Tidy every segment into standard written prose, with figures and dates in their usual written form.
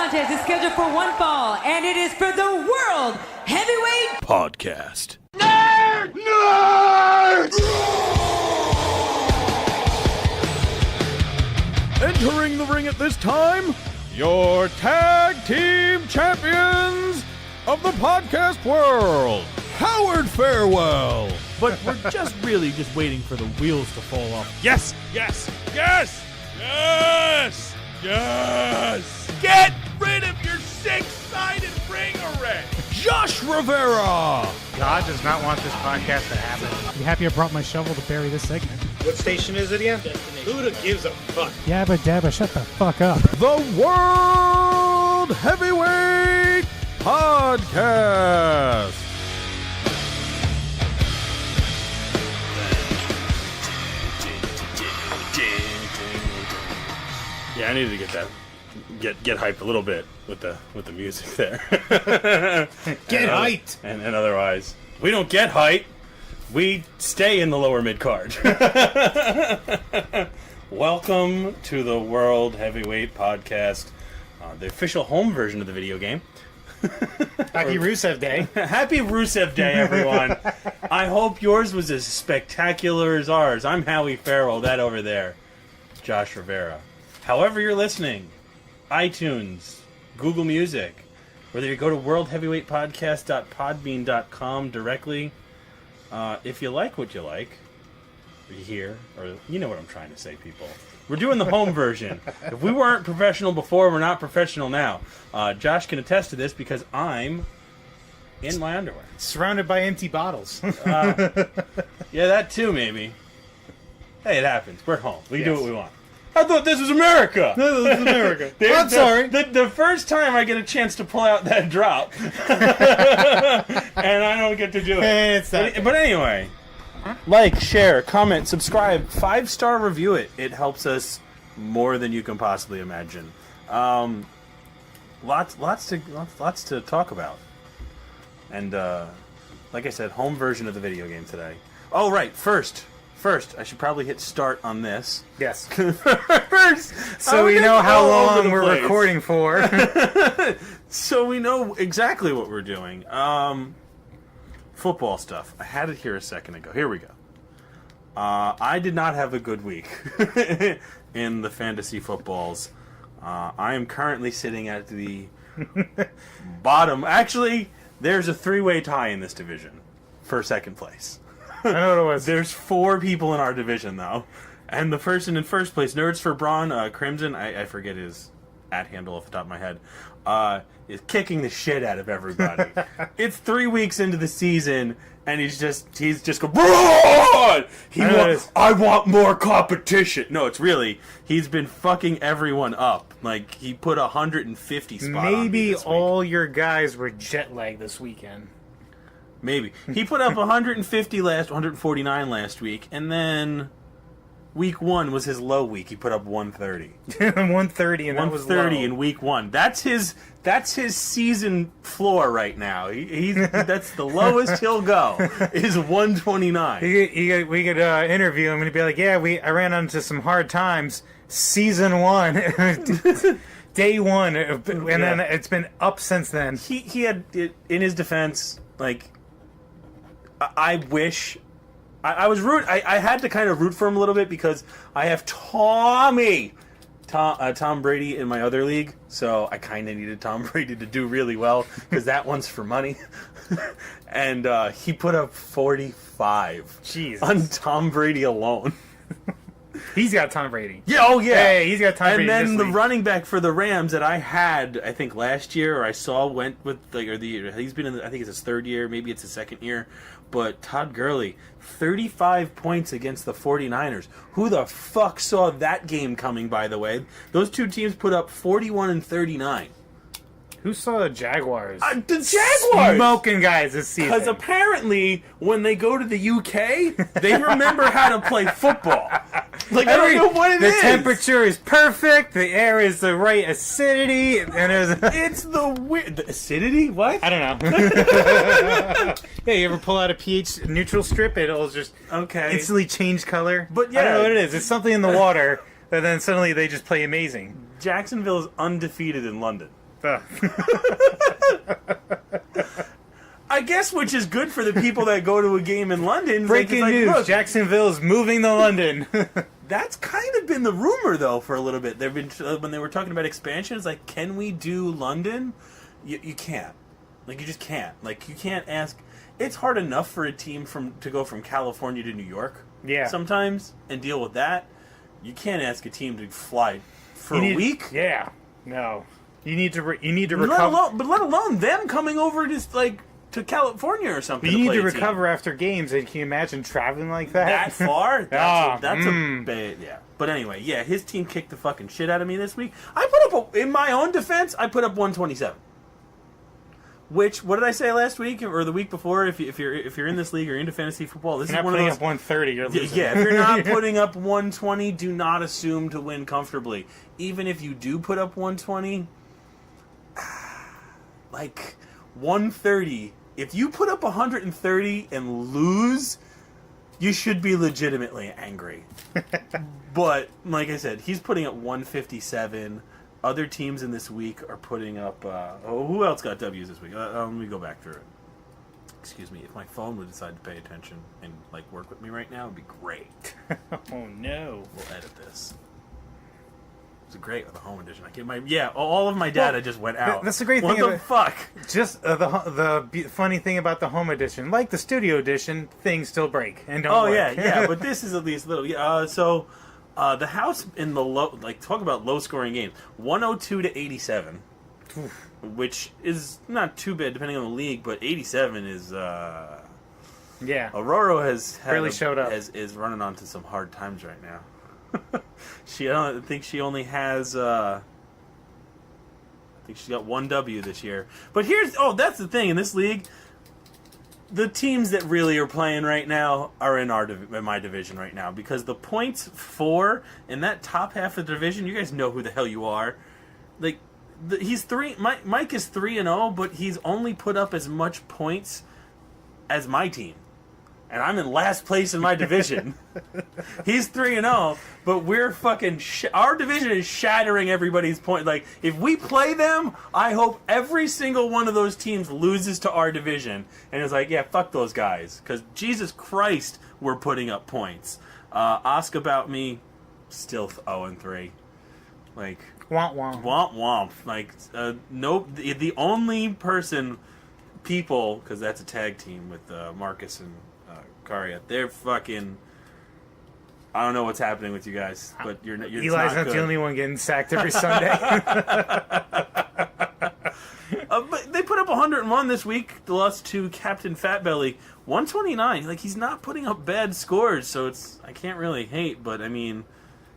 contest is scheduled for one fall, and it is for the World Heavyweight Podcast. Nerd! Nerd! Entering the ring at this time, your tag team champions of the podcast world, Howard Farewell. But we're just waiting for the wheels to fall off. Yes, yes, yes, yes, yes. Get rid of your six-sided ring array. Josh Rivera. God does not want this podcast to happen. You happy I brought my shovel to bury this segment? What station is it again? Who gives a fuck? Yabba dabba, shut the fuck up. The World Heavyweight Podcast. Yeah, I needed to get that, get hyped a little bit with the music there. Get hyped! And otherwise, we don't get hype. We stay in the lower mid card. Welcome to the World Heavyweight Podcast, the official home version of the video game. Happy Rusev Day. Happy Rusev Day, everyone. I hope yours was as spectacular as ours. I'm Howie Farrell, that over there, Josh Rivera. However you're listening, iTunes, Google Music, whether you go to worldheavyweightpodcast.podbean.com directly, if you like what you like, you hear, or you know what I'm trying to say, people. We're doing the home version. If we weren't professional before, we're not professional now. Josh can attest to this because I'm in my underwear. Surrounded by empty bottles. Yeah, that too, maybe. Hey, it happens. We're home. We can do what we want. I thought this was America. This is America. I'm sorry. The first time I get a chance to pull out that drop, and I don't get to do it. But anyway, like, share, comment, subscribe, 5-star review it. It helps us more than you can possibly imagine. Lots to talk about. And like I said, home version of the video game today. Oh, right. First, I should probably hit start on this. Yes. First, so we know how long we're recording for. So we know exactly what we're doing. Football stuff. I had it here a second ago. Here we go. I did not have a good week in the fantasy footballs. I am currently sitting at the bottom. Actually, there's a 3-way tie in this division for second place. I know what it was. There's 4 people in our division, though. And the person in first place, Nerds for Braun, Crimson, I forget his @handle off the top of my head, is kicking the shit out of everybody. It's 3 weeks into the season, and he's just going, Braun! I want more competition. No, it's really, he's been fucking everyone up. Like, he put 150 spot on me Maybe this week. all your guys were jet lagged this weekend. Maybe. He put up 149 last week, and then week 1 was his low week. He put up 130. 130, and that was low. 130 in week 1. That's his season floor right now. That's the lowest he'll go. Is 129. We could interview him, and he'd be like, "Yeah, I ran into some hard times. Season 1, day 1, and then it's been up since then." He had, in his defense, like, I wish I was I had to kind of root for him a little bit because I have Tom Brady in my other league, so I kind of needed Tom Brady to do really well because that one's for money. And he put up 45 on Tom Brady alone. He's got Tom Brady. Yeah, oh yeah. Hey, he's got Tom Brady. And then this the running back for the Rams that I had, I think last year, or I saw went with he's been in I think it's his 3rd year, maybe it's his 2nd year. But Todd Gurley, 35 points against the 49ers. Who the fuck saw that game coming, by the way? Those two teams put up 41 and 39. Who saw the Jaguars? The Jaguars! Smoking guys this season. Because apparently, when they go to the UK, they remember how to play football. Like, I don't know what it is. The temperature is perfect. The air is the right acidity. And it's the weird... The acidity? What? I don't know. Yeah, you ever pull out a pH neutral strip? It'll just instantly change color. But yeah, I don't know what it is. It's something in the water, and then suddenly they just play amazing. Jacksonville is undefeated in London. I guess, which is good for the people that go to a game in London. Breaking news: look, Jacksonville's moving to London. that's kind of been the rumor, though, for a little bit. They've been when they were talking about expansion. It's like, can we do London? You can't. Like, you just can't. Like, you can't ask. It's hard enough for a team to go from California to New York. Yeah. Sometimes and deal with that. You can't ask a team to fly for a week. Yeah. No. You need to recover. Let alone them coming over to California or something. You need to play a team. recover after games, and can you imagine traveling like that? That far? That's Oh, a bad, yeah. But anyway, yeah, his team kicked the fucking shit out of me this week. I put up, in my own defense, I put up 127. Which, what did I say last week or the week before? If you're in this league or into fantasy football, this You're is not one of putting those. up 130. You're losing. Yeah, if you're not putting up 120, do not assume to win comfortably. Even if you do put up 120, like 130. If you put up 130 and lose, you should be legitimately angry. But like I said, he's putting up 157. Other teams in this week are putting up. Who else got W's this week? Let me go back through it. Excuse me. If my phone would decide to pay attention and work with me right now, it'd be great. Oh no! We'll edit this. It's great with the home edition. I get all of my data just went out. That's the great what thing. What the fuck? Just the funny thing about the home edition, like the studio edition, things still break and don't work. yeah. But this is at least little. So. The house in the low, talk about low scoring games, 102 to 87, which is not too bad depending on the league, but 87 is, yeah. Aurora has really showed up. Is running onto some hard times right now. I think she only has, I think she's got 1 W this year. But that's the thing in this league. The teams that really are playing right now are in my division right now, because the points for in that top half of the division, you guys know who the hell you are. He's 3. Mike is 3-0, but he's only put up as much points as my team, and I'm in last place in my division. He's 3-0, but we're fucking. Our division is shattering everybody's point. Like, if we play them, I hope every single one of those teams loses to our division, and it's like, yeah, fuck those guys, because Jesus Christ, we're putting up points. Ask about me, still 0-3. Like, womp womp. Womp womp. Like, nope. The only people, because that's a tag team with Marcus and Karia. They're fucking. I don't know what's happening with you guys, but you're Eli's not the only one getting sacked every Sunday. But they put up 101 this week. They lost to Captain Fatbelly, 129. Like, he's not putting up bad scores, so I can't really hate. But I mean,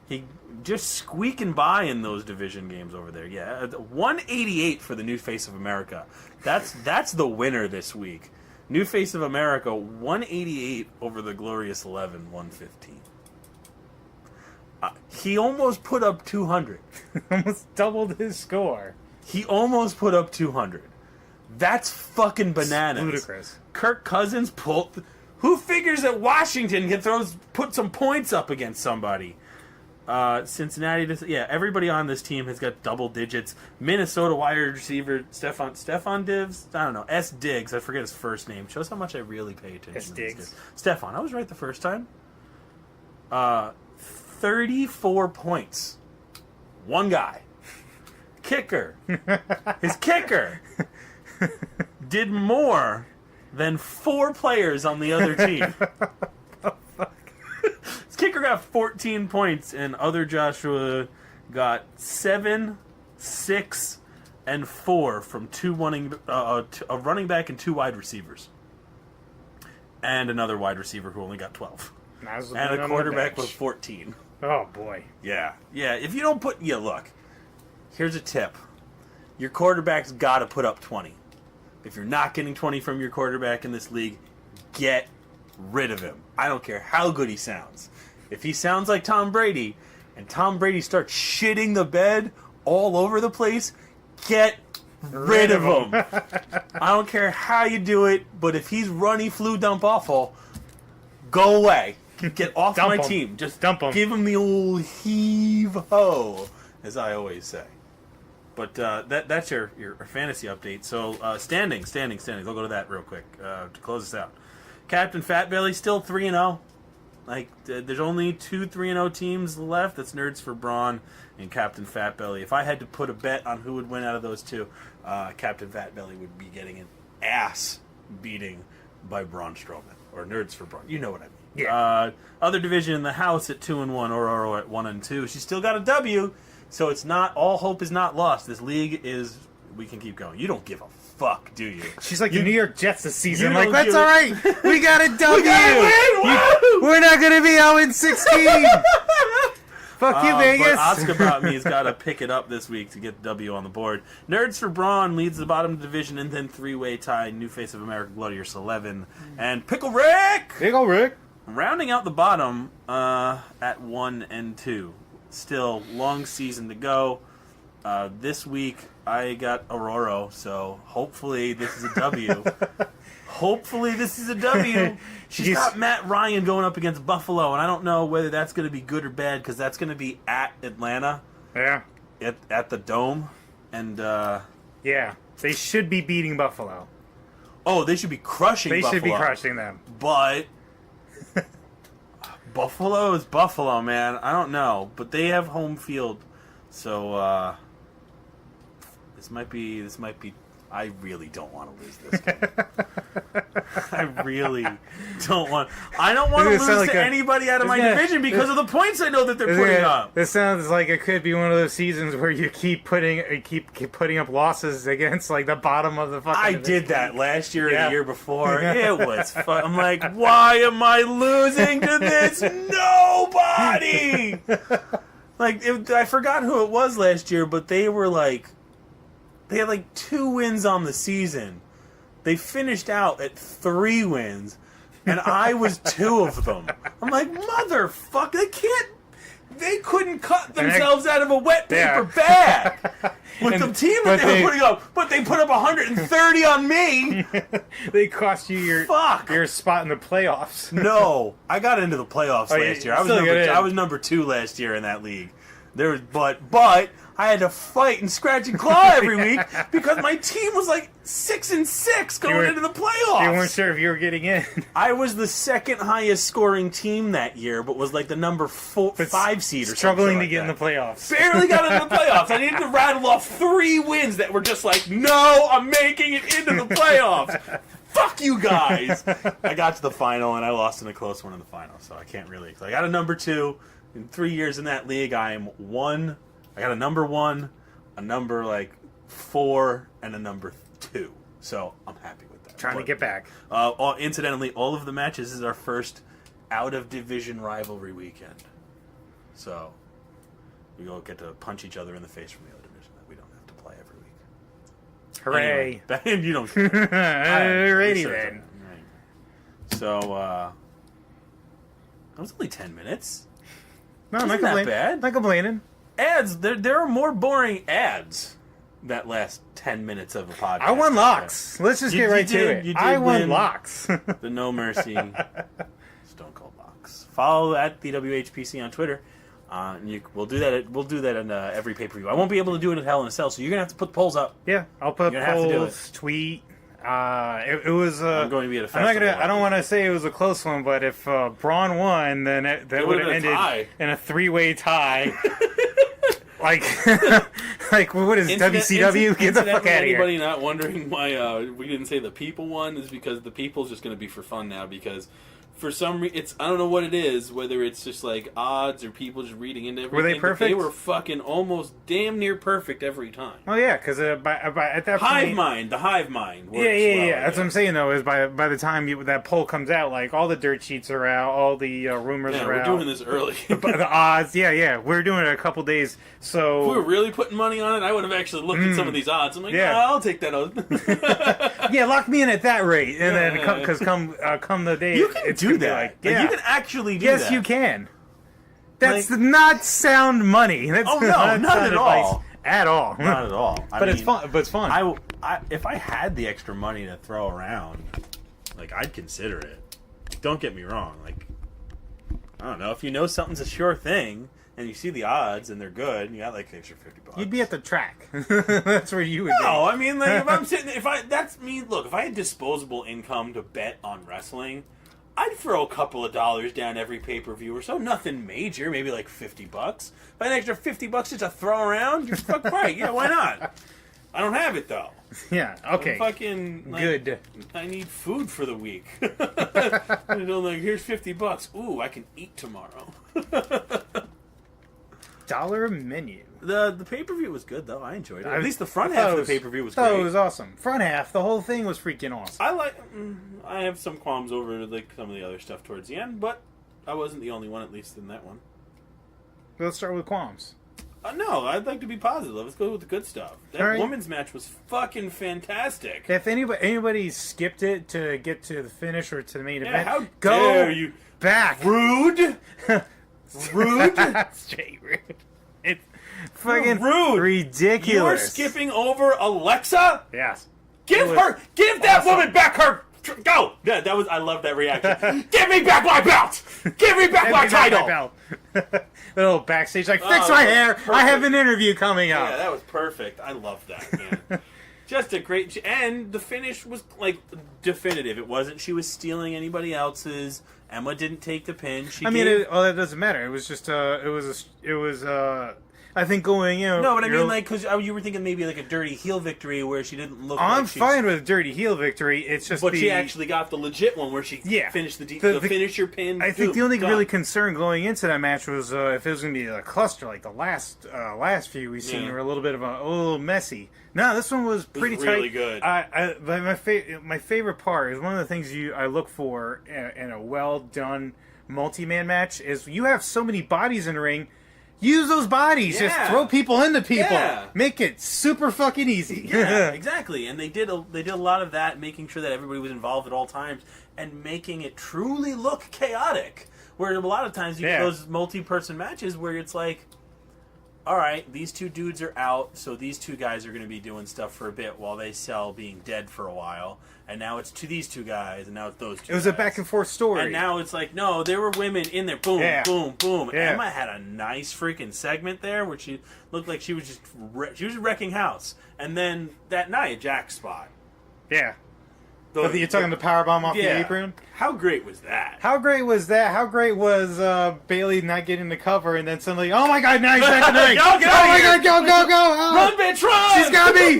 he just squeaking by in those division games over there. Yeah, 188 for the new face of America. That's the winner this week. New face of America, 188 over the Glorious 11, 115. He almost put up 200. Almost doubled his score. He almost put up 200. That's fucking bananas. It's ludicrous. Kirk Cousins pulled. Who figures that Washington can put some points up against somebody? Cincinnati, everybody on this team has got double digits. Minnesota wide receiver Stefan Diggs, I don't know, S. Diggs, I forget his first name. Shows how much I really pay attention. S. To Diggs. Stefan, I was right the first time. 34 points. One guy. Kicker. His kicker did more than 4 players on the other team. His kicker got 14 points, and other Joshua got 7, 6, and 4 from a running back and 2 wide receivers, and another wide receiver who only got 12, and a quarterback with 14. Oh boy. Yeah. If you don't look. Here's a tip: your quarterback's got to put up 20. If you're not getting 20 from your quarterback in this league, get rid of him. I don't care how good he sounds. If he sounds like Tom Brady, and Tom Brady starts shitting the bed all over the place, get rid of him. I don't care how you do it, but if he's runny, flu dump awful, go away. Get off my team. Just dump him. Give him the old heave-ho, as I always say. But that's your fantasy update. So standings. I'll go to that real quick to close this out. Captain Fatbelly still 3-0. Like there's only 2 3-0 teams left. That's Nerds for Brawn and Captain Fatbelly. If I had to put a bet on who would win out of those two, Captain Fatbelly would be getting an ass beating by Braun Strowman or Nerds for Brawn. You know what I mean. Yeah. Other division in the house at 2-1, Ororo at 1-2. She's still got a W, so it's not all hope is not lost. This league is we can keep going. You don't give a fuck, do you? She's like the New York Jets this season. You Like, don't that's give all right. We got a W. We gotta win! Woo! We're not going to be 0-16. Fuck you, Vegas. But Oscar About Me's got to pick it up this week to get the W on the board. Nerds for Brawn leads the bottom division, and then three-way tie, New Face of America, Glorious 11, and Pickle Rick! Big ol' Rick. Rounding out the bottom at 1-2. Still, long season to go. This week, I got Aurora, so hopefully this is a W. She's got Matt Ryan going up against Buffalo, and I don't know whether that's going to be good or bad, because that's going to be at Atlanta. Yeah. At the Dome. And, Yeah. They should be beating Buffalo. oh, they should be crushing Buffalo. They should be crushing them. But Buffalo is Buffalo, man. I don't know, but they have home field, so this might be. I really don't want to lose this game. I really don't want. I don't want to Doesn't it lose sound like to a- anybody out of my isn't it- division because of the points I know that they're putting up. This sounds like it could be one of those seasons where you keep putting up losses against like the bottom of the fucking. I division. did that last year and Yeah. the year before. It was fun. I'm like, why am I losing to this nobody? I forgot who it was last year, but they were like, they had like 2 wins on the season. They finished out at 3 wins, and I was 2 of them. I'm like, motherfucker, they couldn't cut themselves out of a wet paper bag with the team that they were putting up, but they put up 130 on me. They cost you your Fuck. your spot in the playoffs. No, I got into the playoffs yeah, last year. you still got in. I was number 2 last year in that league. But I had to fight and scratch and claw every week because my team was like 6-6 going into the playoffs. You weren't sure if you were getting in. I was the second highest scoring team that year, but was like the number 5 seed or struggling something to get in the playoffs. Barely got into the playoffs. I needed to rattle off 3 wins that were just like, no, I'm making it into the playoffs. Fuck you guys. I got to the final and I lost in a close one in the final, so I can't really. I got a number 2 in 3 years in that league. I am 1. I got a number 1, a number 4, and a number 2. So I'm happy with that. Trying to get back. Incidentally, all of the matches is our first out of division rivalry weekend. So we all get to punch each other in the face from the other division that we don't have to play every week. Hooray! Anyway, you don't care. Alrighty then. Right. So that was only 10 minutes. No, Isn't not that complaining. bad? Not complaining. Ads. There are more boring ads that last 10 minutes of a podcast. I won locks. Let's just You- get you right to did- it. you did I won win. locks. The No Mercy Stone Cold Box. Follow at the WHPC on Twitter. And we'll do that. We'll do that in every pay per view. I won't be able to do it at Hell in a Cell, so you're gonna have to put polls up. Yeah, I'll put You're gonna have to do polls, tweet. It was. I'm going to be at a I'm not festival. gonna. I don't want to say it was a close one, but if Braun won, then that would would've have been a ended tie. in a 3-way tie. like what is WCW? Get the fuck out of Anybody here! not wondering why we didn't say the people one is because the people's just going to be for fun now because for some reason it's I don't know what it is whether it's just like odds or people just reading into everything. Were they but perfect? They were fucking almost damn near perfect every time. Oh yeah, because at that Hive point, mind, the hive mind. Works yeah. well, That's what I'm saying though. Is by the time that poll comes out, like all the dirt sheets are out, all the rumors Yeah, are we're out. doing this early. But the odds, yeah, we're doing it a couple days. So If we were really putting money on it, I would have actually looked at some of these odds. I'm like, Yeah. I'll take that out. yeah, lock me in at that rate, and then Yeah. because come the day, You can it's do gonna be that. Like, Like, yeah. you can actually do Yes, that. you can. That's not sound money. That's Oh, no, not not sound at all. At all. Not at all. But it's fun. But it's fun. If I had the extra money to throw around, I'd consider it. Don't get me wrong. I don't know, if you know something's a sure thing, and you see the odds and they're good, and you got like an extra $50. You'd be at the track. That's where you would be. No, I mean, like, if I'm sitting, look, if I had disposable income to bet on wrestling, I'd throw a couple of dollars down every pay-per-view or so. Nothing major, maybe like $50. If I had an extra $50 just to throw around, you're fuck right. Yeah, why not? I don't have it though. Yeah. Okay. I'm fucking like, good. I need food for the week. I'm like, here's $50. Ooh, I can eat tomorrow. Dollar menu. The pay-per-view was good though. I enjoyed it. At least the front I half thought of it the pay-per-view was thought great. it was awesome. Front half, the whole thing was freaking awesome. I have some qualms over like some of the other stuff towards the end, but I wasn't the only one, at least in that one. Let's start with qualms. No, I'd like to be positive. Let's go with the good stuff. That All right. women's match was fucking fantastic. If anybody skipped it to get to the finish or to the main Yeah, event, how go dare you? back. Rude. Rude. Straight rude. It's fucking rude. ridiculous. You're skipping over Alexa? Yes. Give It her, was give that awesome. woman back her. Go. Yeah, that was. I love that reaction. Give me back my belt. Give me back my title. Little backstage, like, fix my hair. perfect. I have an interview coming up. Yeah, that was perfect. I love that, man. Just a great, and the finish was like definitive. It wasn't she was stealing anybody else's. Emma didn't take the pin. That doesn't matter. It was just, I think going, No, but I mean, like, because you were thinking maybe like a dirty heel victory where she didn't look. I'm like fine with a dirty heel victory. It's just, but she actually got the legit one where she finished the finisher pin. I think the only really concern going into that match was if it was going to be a cluster like the last few we've seen were a little messy. No, this one was pretty tight. Really good. But my favorite part is one of the things I look for in a well done multi-man match is you have so many bodies in the ring. Use those bodies. Yeah. Just throw people into people. Yeah. Make it super fucking easy. Yeah, exactly. And they did a lot of that, making sure that everybody was involved at all times and making it truly look chaotic. Where a lot of times you get those multi-person matches where it's like, all right, these two dudes are out, so these two guys are going to be doing stuff for a bit while they sell being dead for a while. And now it's to these two guys, and now it's those two It was guys. a back and forth story. And now it's like, no, there were women in there. Boom, boom, boom. Yeah. Emma had a nice freaking segment there where she looked like she was just she was wrecking house. And then that night, Jack's spot. Yeah. You're talking the powerbomb off the Yeah. apron? How great was that? How great was that? How great was Bailey not getting the cover and then suddenly, oh my god, now he's back in the ring. Go, get oh out my of here. god, go, go! Oh. Run, bitch, run! She's got me!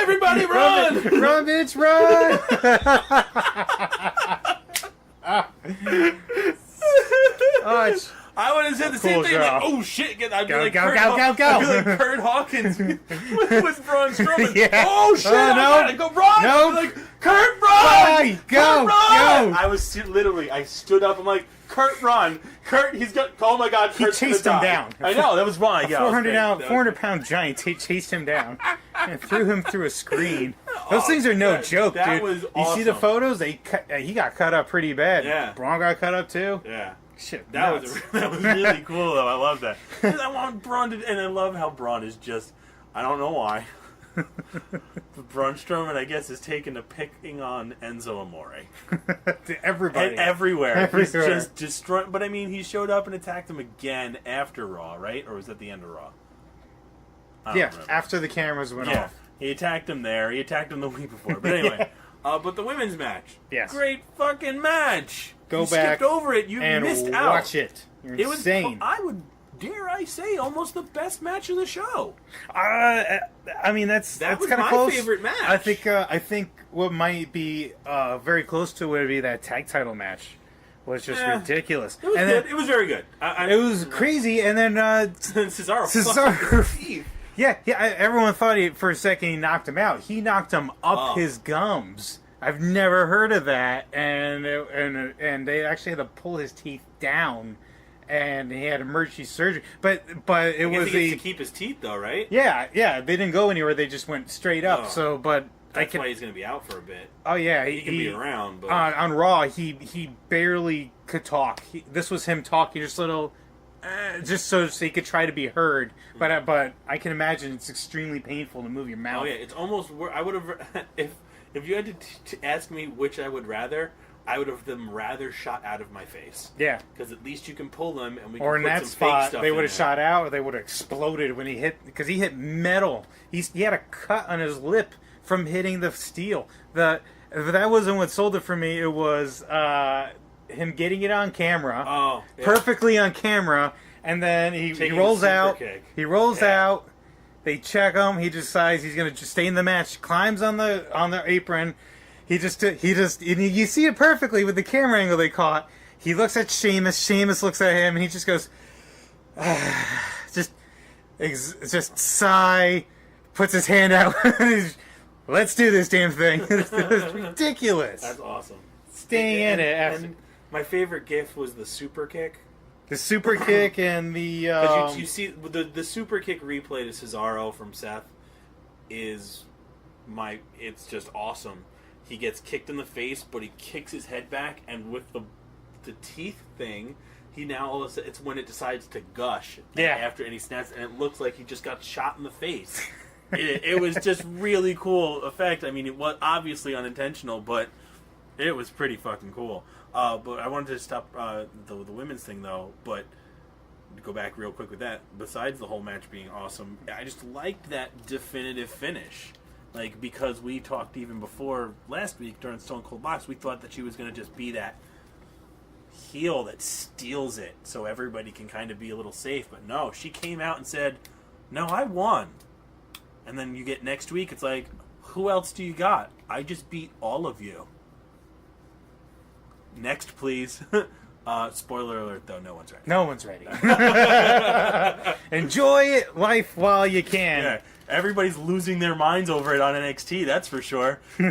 Everybody run! Run, bitch, run! Oh, it's... I would have said the Cool same thing. job. Like, oh shit! I'd be Go, like go, Kurt go, go, go. I'd be like Kurt Hawkins with Braun Strowman. Yeah. Oh shit! Oh, I no. gotta go run! No. I'd be like Kurt, run! Bye. Go, Kurt, run! go. I was literally. I stood up. I'm like, Kurt, run! Kurt, he's got. Oh my god! He Kurt's chased gonna him die. down. I know that was wrong. Yeah, 400-pound giant chased him down and threw him through a screen. Those things are no joke, that dude. was You see the awesome. photos? He got cut up pretty bad. Yeah. Braun got cut up too. Yeah. Shit, That nuts. was really cool though. I love that. 'Cause I want Braun to, and I love how Braun is just. I don't know why. But Braun Strowman, I guess, is taken to picking on Enzo Amore. To everybody. And everywhere. He's Everywhere. just destroying. But I mean, he showed up and attacked him again after Raw, right? Or was that the end of Raw? I don't Yeah, remember. after the cameras went Yeah, off. he attacked him there. He attacked him the week before. But anyway, but the women's match. Yes. Great fucking match. Go you back skipped over it. You and missed out. watch it. You're It was, insane. I would dare I say, almost the best match of the show. I mean, that's was kind of my close. favorite match. I think what might be very close to would be that tag title match. Was just ridiculous. It was and good. then, It was very good. it was crazy, and then Cesaro. fucking- yeah, everyone thought for a second he knocked him out. He knocked him up his gums. I've never heard of that, and they actually had to pull his teeth down, and he had emergency surgery. But it was he gets to keep his teeth though, right? yeah, they didn't go anywhere. They just went straight up. Oh. So, but That's why he's going to be out for a bit. oh yeah, He can be around, but on Raw. He barely could talk. This was him talking just little. Just so he could try to be heard, but I can imagine it's extremely painful to move your mouth. oh yeah, it's almost. I would have if you had to ask me which I would rather, I would have them rather shot out of my face. Yeah. Because at least you can pull them, and we can Or in put that some fake spot, stuff they in would have there. shot out, or they would have exploded when he hit, because he hit metal. He had a cut on his lip from hitting the steel. That wasn't what sold it for me. It was him getting it on camera, Oh, yeah. perfectly on camera, and then he Taking rolls a super out. kick. He rolls Yeah. out. They check him. He decides he's going to stay in the match. Climbs on the apron. He just and you see it perfectly with the camera angle they caught. He looks at Sheamus. Sheamus looks at him, and he just goes, just sigh, puts his hand out. Let's do this damn thing. It's ridiculous. That's awesome. Staying in it. And my favorite gif was the super kick. The super kick and the... 'Cause you see, the super kick replay to Cesaro from Seth is it's just awesome. He gets kicked in the face, but he kicks his head back, and with the teeth thing, he now all of a sudden, it's when it decides to gush. Yeah. And he snaps, and it looks like he just got shot in the face. it was just really cool effect. I mean, it was obviously unintentional, but it was pretty fucking cool. But I wanted to stop the women's thing, though, but to go back real quick with that, besides the whole match being awesome, I just liked that definitive finish. Like, because we talked even before last week during Stone Cold Box, we thought that she was going to just be that heel that steals it so everybody can kind of be a little safe. But no, she came out and said, no, I won. And then you get next week, it's like, who else do you got? I just beat all of you. Next, please. Spoiler alert, though, no one's ready. No one's ready. Enjoy life while you can. Yeah, everybody's losing their minds over it on NXT, that's for sure. Was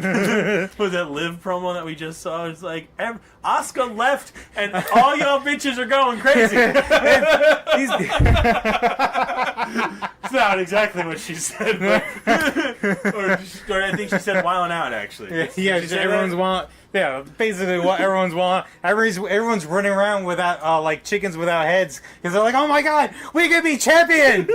that Liv promo that we just saw? It's like, Asuka left, and all y'all bitches are going crazy. It's not exactly what she said, but or I think she said "wilding out." Actually, Yeah, Did she say everyone's that? want. Yeah, basically what everyone's want. Everyone's running around without like chickens without heads because they're like, oh my god, we could be champion.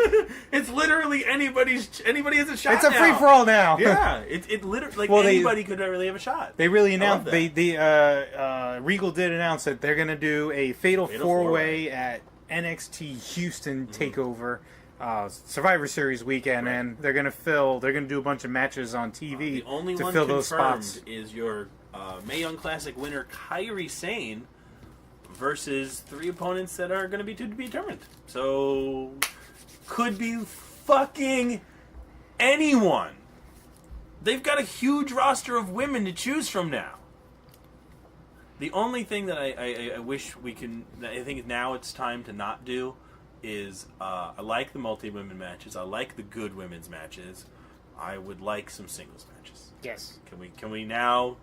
It's literally anybody has a shot. It's a now. free for all now. Yeah, it literally like Well, anybody could really have a shot. They really I love announced. that. Regal did announce that they're going to do a fatal Fatal four-way at NXT Houston Takeover Survivor Series weekend, and they're going to do a bunch of matches on TV The only to one fill those confirmed spots. is your Mae Young Classic winner Kairi Sane versus 3 opponents that are going to be to be determined. So could be fucking anyone. They've got a huge roster of women to choose from now. The only thing that I wish we can, I think now it's time to not do, is I like the multi-women matches. I like the good women's matches. I would like some singles matches. Yes. Can we now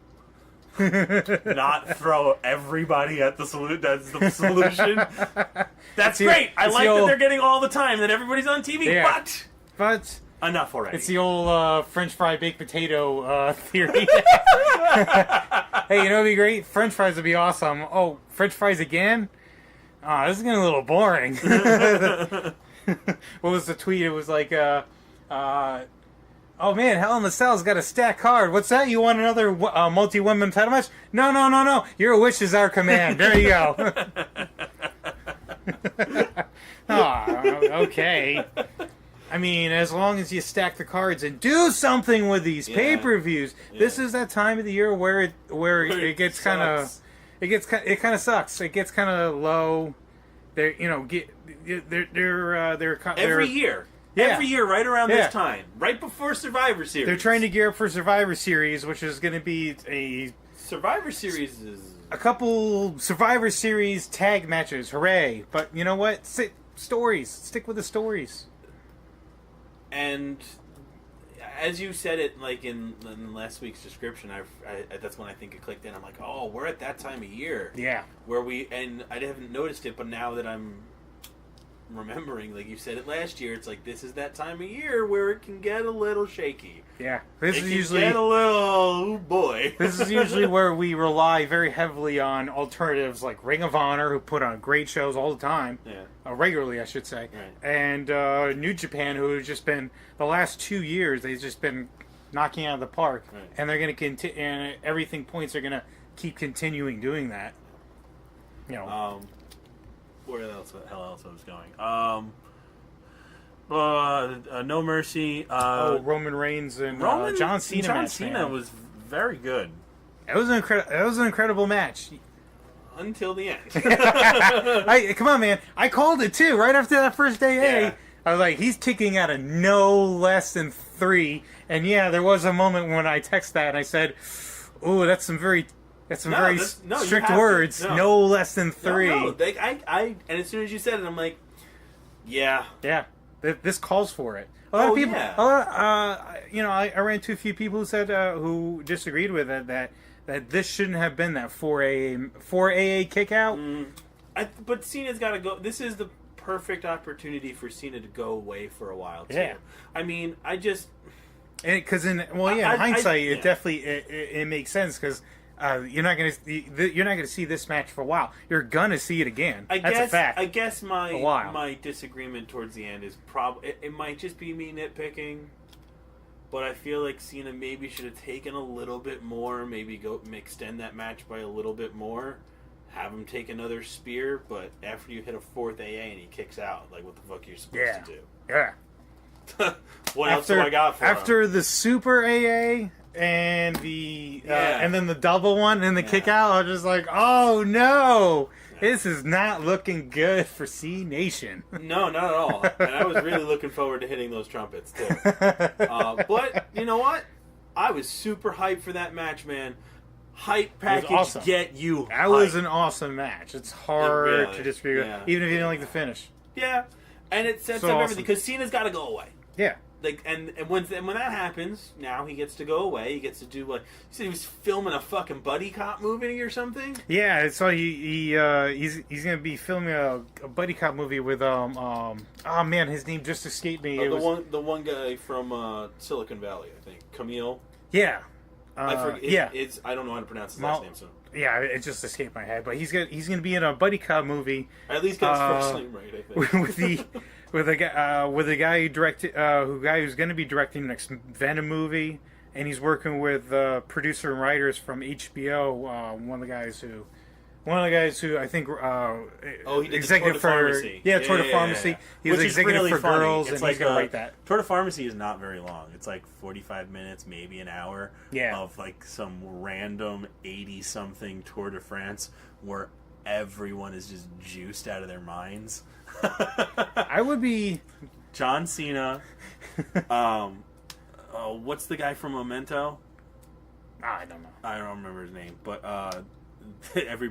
not throw everybody at the solution? That's the solution. That's great. I like that they're getting all the time that everybody's on TV. Yeah. But Enough already. it's the old French fry baked potato theory. Hey, you know what'd be great? French fries would be awesome. Oh, French fries again? Oh, this is getting a little boring. What was the tweet? It was like, oh man, Hell in the Cell's got a stack card. What's that? You want another multi-women title match? No. Your wish is our command. There you go. Okay. I mean, as long as you stack the cards and do something with these pay-per-views, this is that time of the year where it gets kind of sucks. It gets kind of low. They're every year. Yeah. Every year, right around Yeah. this time, right before Survivor Series. They're trying to gear up for Survivor Series, which is going to be Survivor Series is a couple Survivor Series tag matches. Hooray! But you know what? Stories. Stick with the stories. And as you said it, like in last week's description, I that's when I think it clicked in. I'm like, oh, we're at that time of year. Yeah. Where and I haven't noticed it, but now that I'm remembering, like you said it last year, it's like this is that time of year where it can get a little shaky. Yeah. This It is can usually get a little, oh boy. This is usually where we rely very heavily on alternatives like Ring of Honor, who put on great shows all the time. Yeah. Regularly, I should say. Right. And New Japan, who has just been, the last 2 years, they've just been knocking out of the park. Right. And they're going to continue, and everything points are going to keep continuing doing that. You know, Where else? The hell else I was going? No Mercy. Roman Reigns and Roman John Cena. John match, Cena man. was very good It was an incredible match. Until the end. Come on, man! I called it too right after that first day. Yeah. I was like, he's kicking out of no less than 3. And yeah, there was a moment when I texted that and I said, "Oh, that's some very you strict have to. words. No less than 3." No, and as soon as you said it, I'm like, yeah. Yeah, this calls for it. A lot of people. Yeah. I ran into a few people who said who disagreed with it that this shouldn't have been that 4AA kick out. But Cena's got to go. This is the perfect opportunity for Cena to go away for a while too. Yeah. I mean, I just Because in hindsight, yeah. it definitely it makes sense because you're not gonna see this match for a while. You're gonna see it again. That's a fact. I guess A while. my disagreement towards the end is probably it might just be me nitpicking, but I feel like Cena maybe should have taken a little bit more. Maybe extend that match by a little bit more. Have him take another spear, but after you hit a 4th AA and he kicks out, like what the fuck are you supposed to do? Yeah. What else do I got for him? after the Super AA and the and then the double one and the kick out? I was just like, oh no, this is not looking good for C Nation. No, not at all. And I was really looking forward to hitting those trumpets too. But you know what? I was super hyped for that match, man. Hype package, awesome. get you. That was an awesome match. It's hard really- to disagree with, yeah. even if you didn't like the finish. Yeah, and it sets So up awesome. everything because Cena's got to go away. Yeah. Like, and when that happens, now he gets to go away. He gets to do what? You said he was filming a fucking buddy cop movie or something. Yeah, so he's gonna be filming a buddy cop movie with oh man, his name just escaped me. The one guy from Silicon Valley, I think, Camille. Yeah. I forget. Yeah. It's I don't know how to pronounce his last name. So Yeah, it just escaped my head. But he's gonna be in a buddy cop movie. I at least get his first name right. I think. with the guy who directed who's gonna be directing the next Venom movie, and he's working with producer and writers from HBO. One of the guys who I think he did executive the Tour de Pharmacy. Tour de Pharmacy. Yeah. He was Which is executive really for funny. Girls, It's and like he's gonna write that. Tour de Pharmacy is not very long. It's like 45 minutes, maybe an hour of like some random 80-something Tour de France where everyone is just juiced out of their minds. I would be John Cena. What's the guy from Memento? I don't know. I don't remember his name, but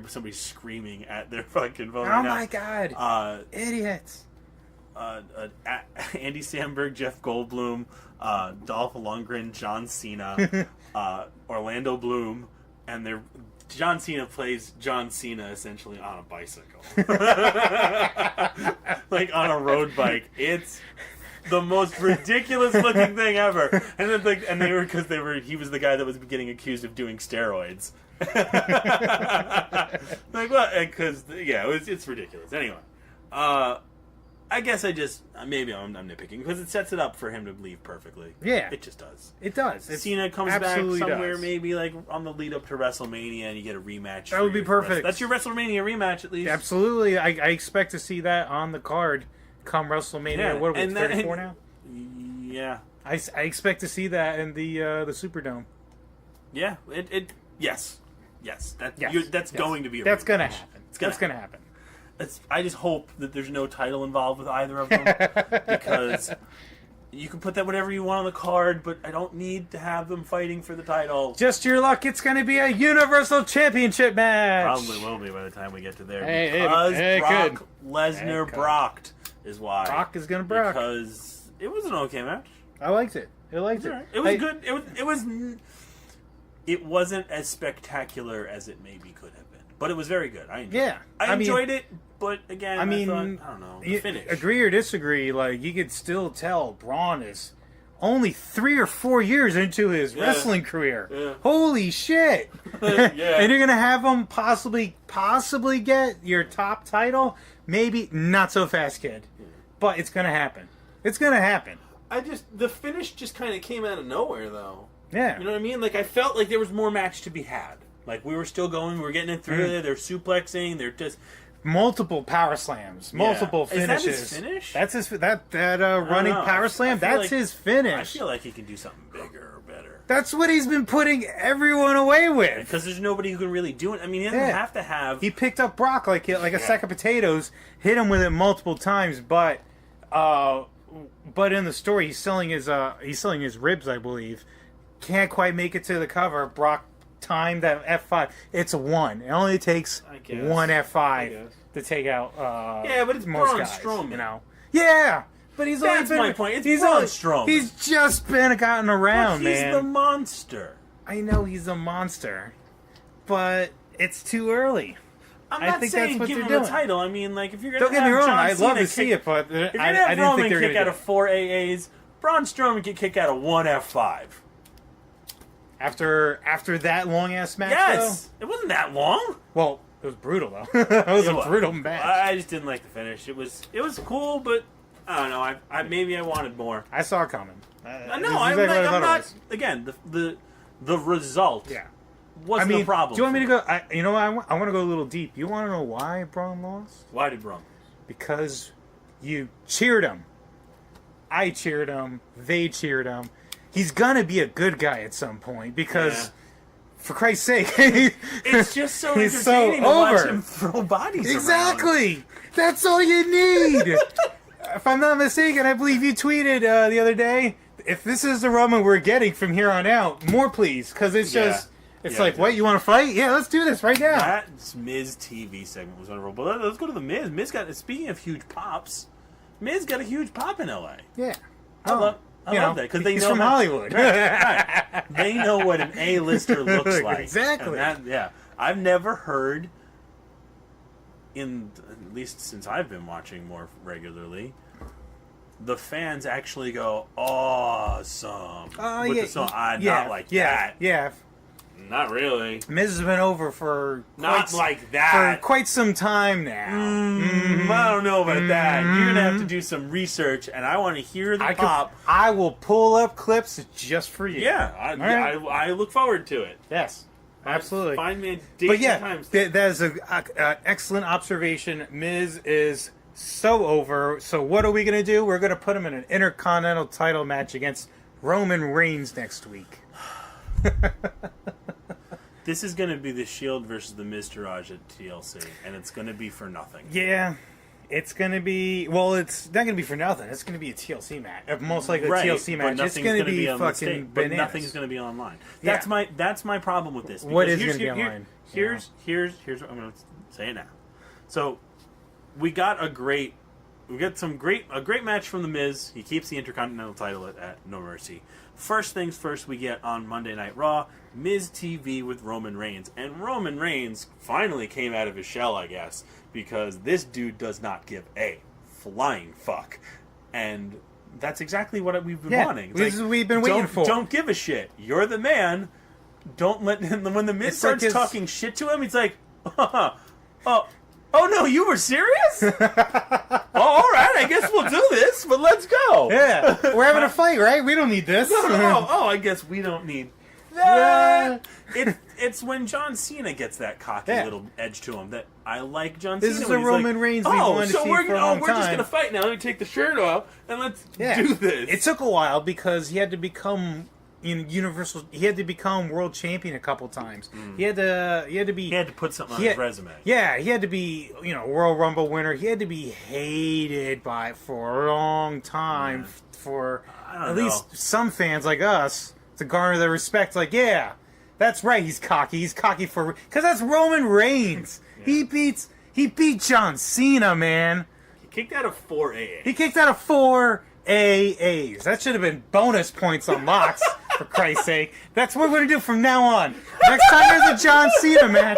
somebody's screaming at their fucking phone. Oh right now. my god! Idiots! Andy Samberg, Jeff Goldblum, Dolph Lundgren, John Cena, Orlando Bloom, and John Cena plays John Cena essentially on a bicycle, like on a road bike. It's the most ridiculous looking thing ever. And then he was the guy that was getting accused of doing steroids. Like what? Because it's ridiculous. Anyway, I guess maybe I'm nitpicking because it sets it up for him to leave perfectly. Yeah, it just does. It does. Cena comes back somewhere, does. maybe like on the lead up to WrestleMania, and you get a rematch. That would be perfect. That's your WrestleMania rematch, at least. Absolutely, I expect to see that on the card come WrestleMania. Yeah, What are we, 34 now? Yeah, I expect to see that in the Superdome. Yeah, yes. That's going to be. That's going to happen. That's going to happen. I just hope that there's no title involved with either of them because you can put that whatever you want on the card, but I don't need to have them fighting for the title. Just your luck, it's going to be a Universal Championship match. Probably will be by the time we get to there Hey, Brock Lesnar brocked is why. Brock is going to Brock because it was an okay match. I liked it. It was good. It wasn't as spectacular as it maybe could have been, but it was very good. I enjoyed it. I enjoyed it, but again, I don't know. The finish. Agree or disagree, like you could still tell Braun is only 3 or 4 years into his wrestling career. Yeah. Holy shit! And you're gonna have him possibly get your top title? Maybe not so fast, kid. But it's gonna happen. It's gonna happen. The finish just kind of came out of nowhere, though. Yeah. You know what I mean? Like, I felt like there was more match to be had. Like, we were still going. We were getting it through there. They're suplexing. They're just... Multiple power slams, multiple Is that finishes. his finish? That's his running know. power slam. feel That's like- his finish. I feel like he can do something bigger or better. That's what he's been putting everyone away with. Because there's nobody who can really do it. I mean, he doesn't Yeah. have to have... He picked up Brock like a sack of potatoes, hit him with it multiple times, but in the story he's selling his ribs, I believe. Can't quite make it to the cover. Brock timed that F5. It's a 1. It only takes I guess. one I F5 guess. to take out Yeah, but it's most Braun guys, Strowman. you know. Yeah, but he's That's only been, my point. It's he's Braun only, Strowman. He's just been gotten around, But he's man. the monster. I know he's a monster, but it's too early. I'm I not think saying that's what give they're him the doing. title. I mean, like, if you're gonna Don't get me have wrong, John I'd love Cena to see it, but if you're gonna I have didn't Roman think they were kick going out to of 4 AAs, Braun Strowman can kick out of 1 F5. After that long ass match, Yes, it wasn't that long. though? Well, it was brutal though. It was It a was. brutal match. I just didn't like the finish. It was cool, but I don't know. I maybe I wanted more. I saw it coming. No, This is I'm exactly what I thought not. it was. Again, the result Yeah. wasn't I mean, the problem. do you want me to go? You know what? I want to go a little deep. You want to know why Braun lost? Why did Braun? Because you cheered him. I cheered him. They cheered him. He's gonna be a good guy at some point because, for Christ's sake, It's just so he's so entertaining to watch over. him throw bodies around. Exactly. That's all you need. If I'm not mistaken, I believe you tweeted the other day, if this is the Roman we're getting from here on out, more please, because it's Yeah. just, it's Yeah, like, I what, did. you want to fight? Yeah, let's do this right now. That Miz TV segment was wonderful. But let's go to the Miz. Miz got, speaking of huge pops, Miz got a huge pop in LA. Yeah. I love that because they he's know from how- Hollywood. Right. They know what an A-lister looks like. Exactly. And I've never heard, at least since I've been watching more regularly, the fans actually go awesome with the song. Not like that. Yeah. Not really. Miz has been over for Not quite, like for that. quite some time now. I don't know about that. You're gonna have to do some research, and I want to hear the pop. I will pull up clips just for you. Yeah, right. I look forward to it. Yes. Absolutely. Find me a date But and yeah, time. that is an excellent observation. Miz is so over. So what are we going to do? We're going to put him in an Intercontinental title match against Roman Reigns next week. This is going to be the Shield versus the Miztourage at TLC, and it's going to be for nothing. Yeah. It's going to be... Well, it's not going to be for nothing. It's going to be a TLC match. Most likely a Right, TLC but match. It's nothing's going to gonna be on the fucking stage, but bananas. nothing's going to be online. Yeah. That's my problem with this. What because is here's- gonna be online? Here's what I'm going to say it now. So we got a great match from the Miz. He keeps the Intercontinental title at No Mercy. First things first, we get on Monday Night Raw, Miz TV with Roman Reigns. And Roman Reigns finally came out of his shell, I guess, because this dude does not give a flying fuck. And that's exactly what we've been wanting. It's This is what we've been waiting for. Don't give a shit. You're the man. Don't let him. When the Miz It's starts like his- talking shit to him, he's like, oh no, you were serious? Oh, all right, I guess we'll do this, but let's go. Yeah. We're having a fight, right? We don't need this. Oh, I guess we don't need that. It's when John Cena gets that cocky Yeah. little edge to him that I like John This Cena. is when the he's like, Roman Reigns we oh, wanted to so see we're for a long we're just time. gonna fight now. Let me take the shirt off and let's do this. It took a while because he had to become Universal. He had to become world champion a couple times. He had to be. He had to put something on he his had- resume. Yeah, he had to be, Royal Rumble winner. He had to be hated for a long time for I don't at know. least some fans like us to garner their respect. Like, yeah, that's right. He's cocky. He's cocky because that's Roman Reigns. He beat John Cena, man. He kicked out of 4 AA. He kicked out of 4 AAs. That should have been bonus points on locks, for Christ's sake. That's what we're going to do from now on. Next time there's a John Cena match,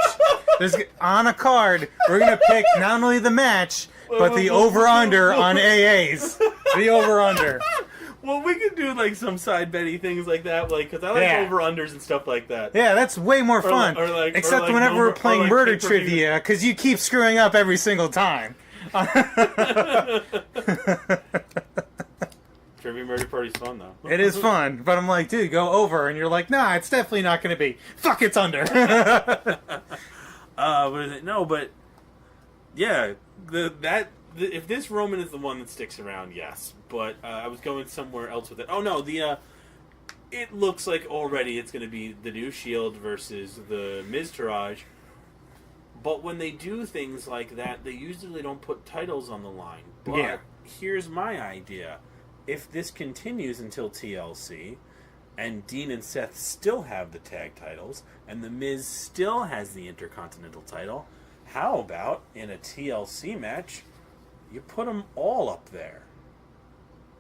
on a card, we're going to pick not only the match, but the over-under on AAs. The over-under. Well, we could do like some side betty things like that, like because I like Yeah. over unders and stuff like that. Yeah, that's way more fun. Except whenever we're playing like murder pay-per-view. trivia, because you keep screwing up every single time. Trivia Murder Party's fun, though. It is fun, but I'm like, dude, go over, and you're like, nah, it's definitely not going to be. Fuck, it's under. What is it? No, but yeah, if this Roman is the one that sticks around, yes. But I was going somewhere else with it. Oh no, it looks like already it's going to be the new Shield versus the Miztourage. But when they do things like that, they usually don't put titles on the line. But Yeah. here's my idea: if this continues until TLC, and Dean and Seth still have the tag titles, and The Miz still has the Intercontinental title, how about in a TLC match, you put them all up there,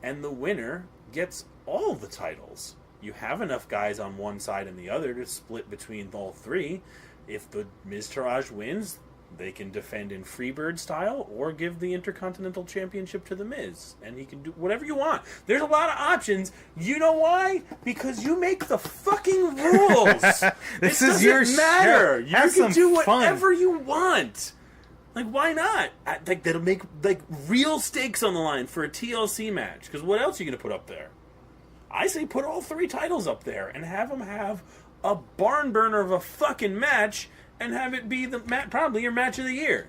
and the winner gets all the titles. You have enough guys on one side and the other to split between all three. If the Miztourage wins, they can defend in Freebird style or give the Intercontinental Championship to The Miz. And he can do whatever you want. There's a lot of options. You know why? Because you make the fucking rules. This it is your doesn't matter. shit. You Have can some do fun. whatever you want. Like, why not? Like, that'll make like real stakes on the line for a TLC match. Because what else are you going to put up there? I say put all three titles up there and have them have a barn burner of a fucking match and have it be probably your match of the year.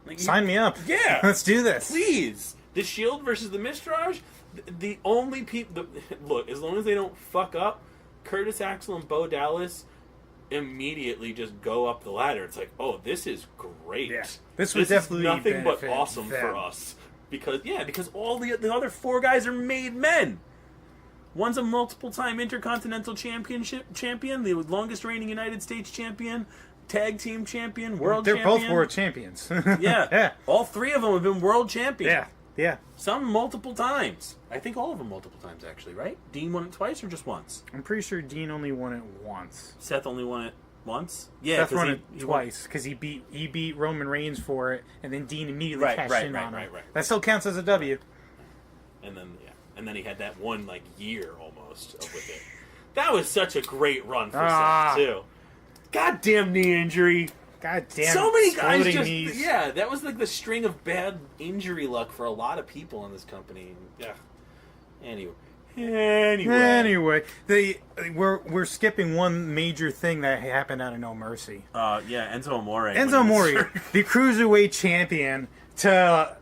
Like, Sign me up. Yeah. Let's do this. Please. The Shield versus the Miztourage, the only people... Look, as long as they don't fuck up, Curtis Axel and Bo Dallas immediately just go up the ladder. It's like, oh, this is great. Yeah. This would definitely is nothing but benefit awesome them. for us. Because all the other four guys are made men. One's a multiple-time Intercontinental champion, the longest reigning United States champion, tag team champion, world They're champion. both world champions. Yeah. Yeah. All three of them have been world champions. Yeah. Yeah. Some multiple times. I think all of them multiple times, actually, right? Dean won it twice or just once? I'm pretty sure Dean only won it once. Seth only won it once? Yeah, Seth 'cause won it he twice because he beat Roman Reigns for it, and then Dean immediately Right, cashed right, in right, on him. right. That still counts as a W. And then he had that one year almost with it. That was such a great run for Seth too. Goddamn knee injury. God damn. So many guys exploding just knees. yeah. That was like the string of bad injury luck for a lot of people in this company. Yeah. Anyway, We're skipping one major thing that happened out of No Mercy. yeah, Enzo Amore. Enzo Amore, the cruiserweight champion, to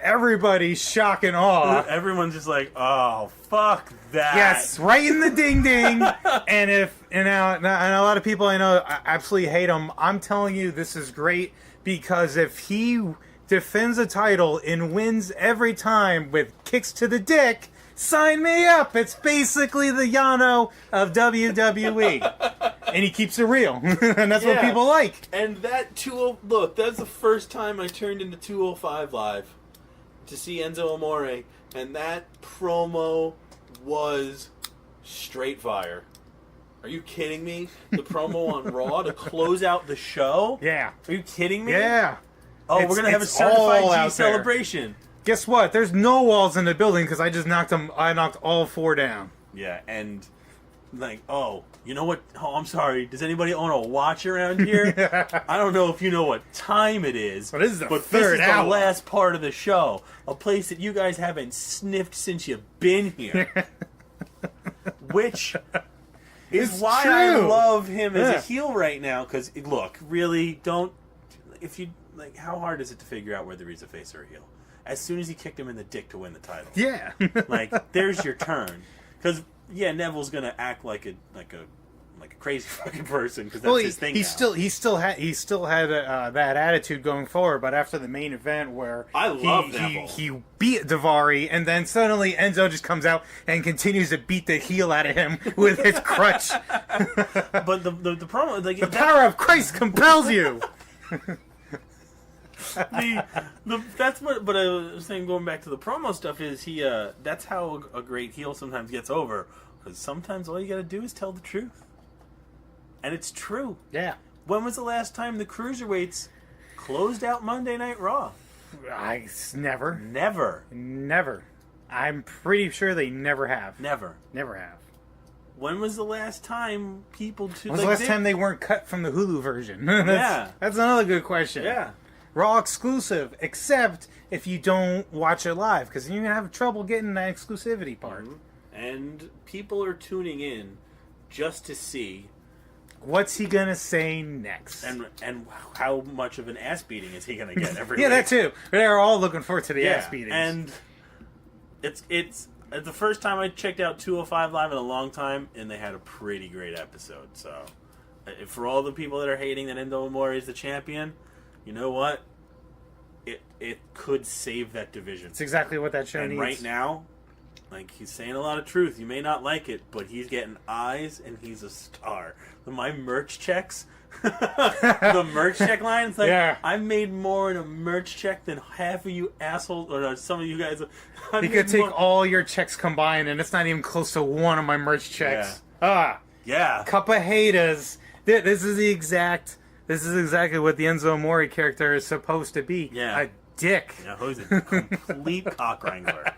everybody's shock and awe. Everyone's just like, oh, fuck that. Yes, right in the ding ding. and now a lot of people I know absolutely hate him. I'm telling you, this is great because if he defends a title and wins every time with kicks to the dick, sign me up. It's basically the Yano of WWE. And he keeps it real. And that's what Yeah. people like. And that look, that's the first time I turned into 205 Live to see Enzo Amore, and that promo was straight fire. Are you kidding me? The promo on Raw to close out the show? Yeah. Are you kidding me? Yeah. Oh, we're gonna have a it's all certified out G there. celebration. Guess what? There's no walls in the building because I just knocked all four down. Yeah, and oh, you know what? Oh, I'm sorry. Does anybody own a watch around here? I don't know if you know what time it is. But this is the this third is hour. the last part of the show. A place that you guys haven't sniffed since you've been here. Which is It's why I true. love him as Yeah. a heel right now. Because, look, really, how hard is it to figure out whether he's a face or a heel? As soon as he kicked him in the dick to win the title. Yeah. There's your turn. Because Neville's gonna act like a crazy fucking person because that's his thing. He still had that attitude going forward, but after the main event where I love Neville. he beat Daivari, and then suddenly Enzo just comes out and continues to beat the heel out of him with his crutch. But the promo, The power of Christ compels you. that's what. But I was saying, going back to the promo stuff, is that's how a great heel sometimes gets over. Because sometimes all you got to do is tell the truth, and it's true. Yeah. When was the last time the cruiserweights closed out Monday Night Raw? Never. Never. I'm pretty sure they never have. Never. Never have. When was the last time people? When was the last time they weren't cut from the Hulu version? Yeah. That's another good question. Yeah. Raw exclusive, except if you don't watch it live, because you're gonna have trouble getting that exclusivity part. And people are tuning in just to see What's he gonna say next? and how much of an ass beating is he gonna get every Yeah, week. that too. They're all looking forward to the ass beatings. And it's the first time I checked out 205 Live in a long time, and they had a pretty great episode. So, for all the people that are hating that Endo Mori is the champion, you know what? It could save that division. It's exactly what that show And needs. right now, like, he's saying a lot of truth. You may not like it, but he's getting eyes, and he's a star. My merch checks, the merch check line, it's like, Yeah. I've made more in a merch check than half of you assholes, or some of you guys. You could take all your checks combined, and it's not even close to one of my merch checks. Yeah. Cup of haters. This is exactly what the Enzo Amore character is supposed to be. Yeah. A dick. Yeah, who's a complete cock wrangler.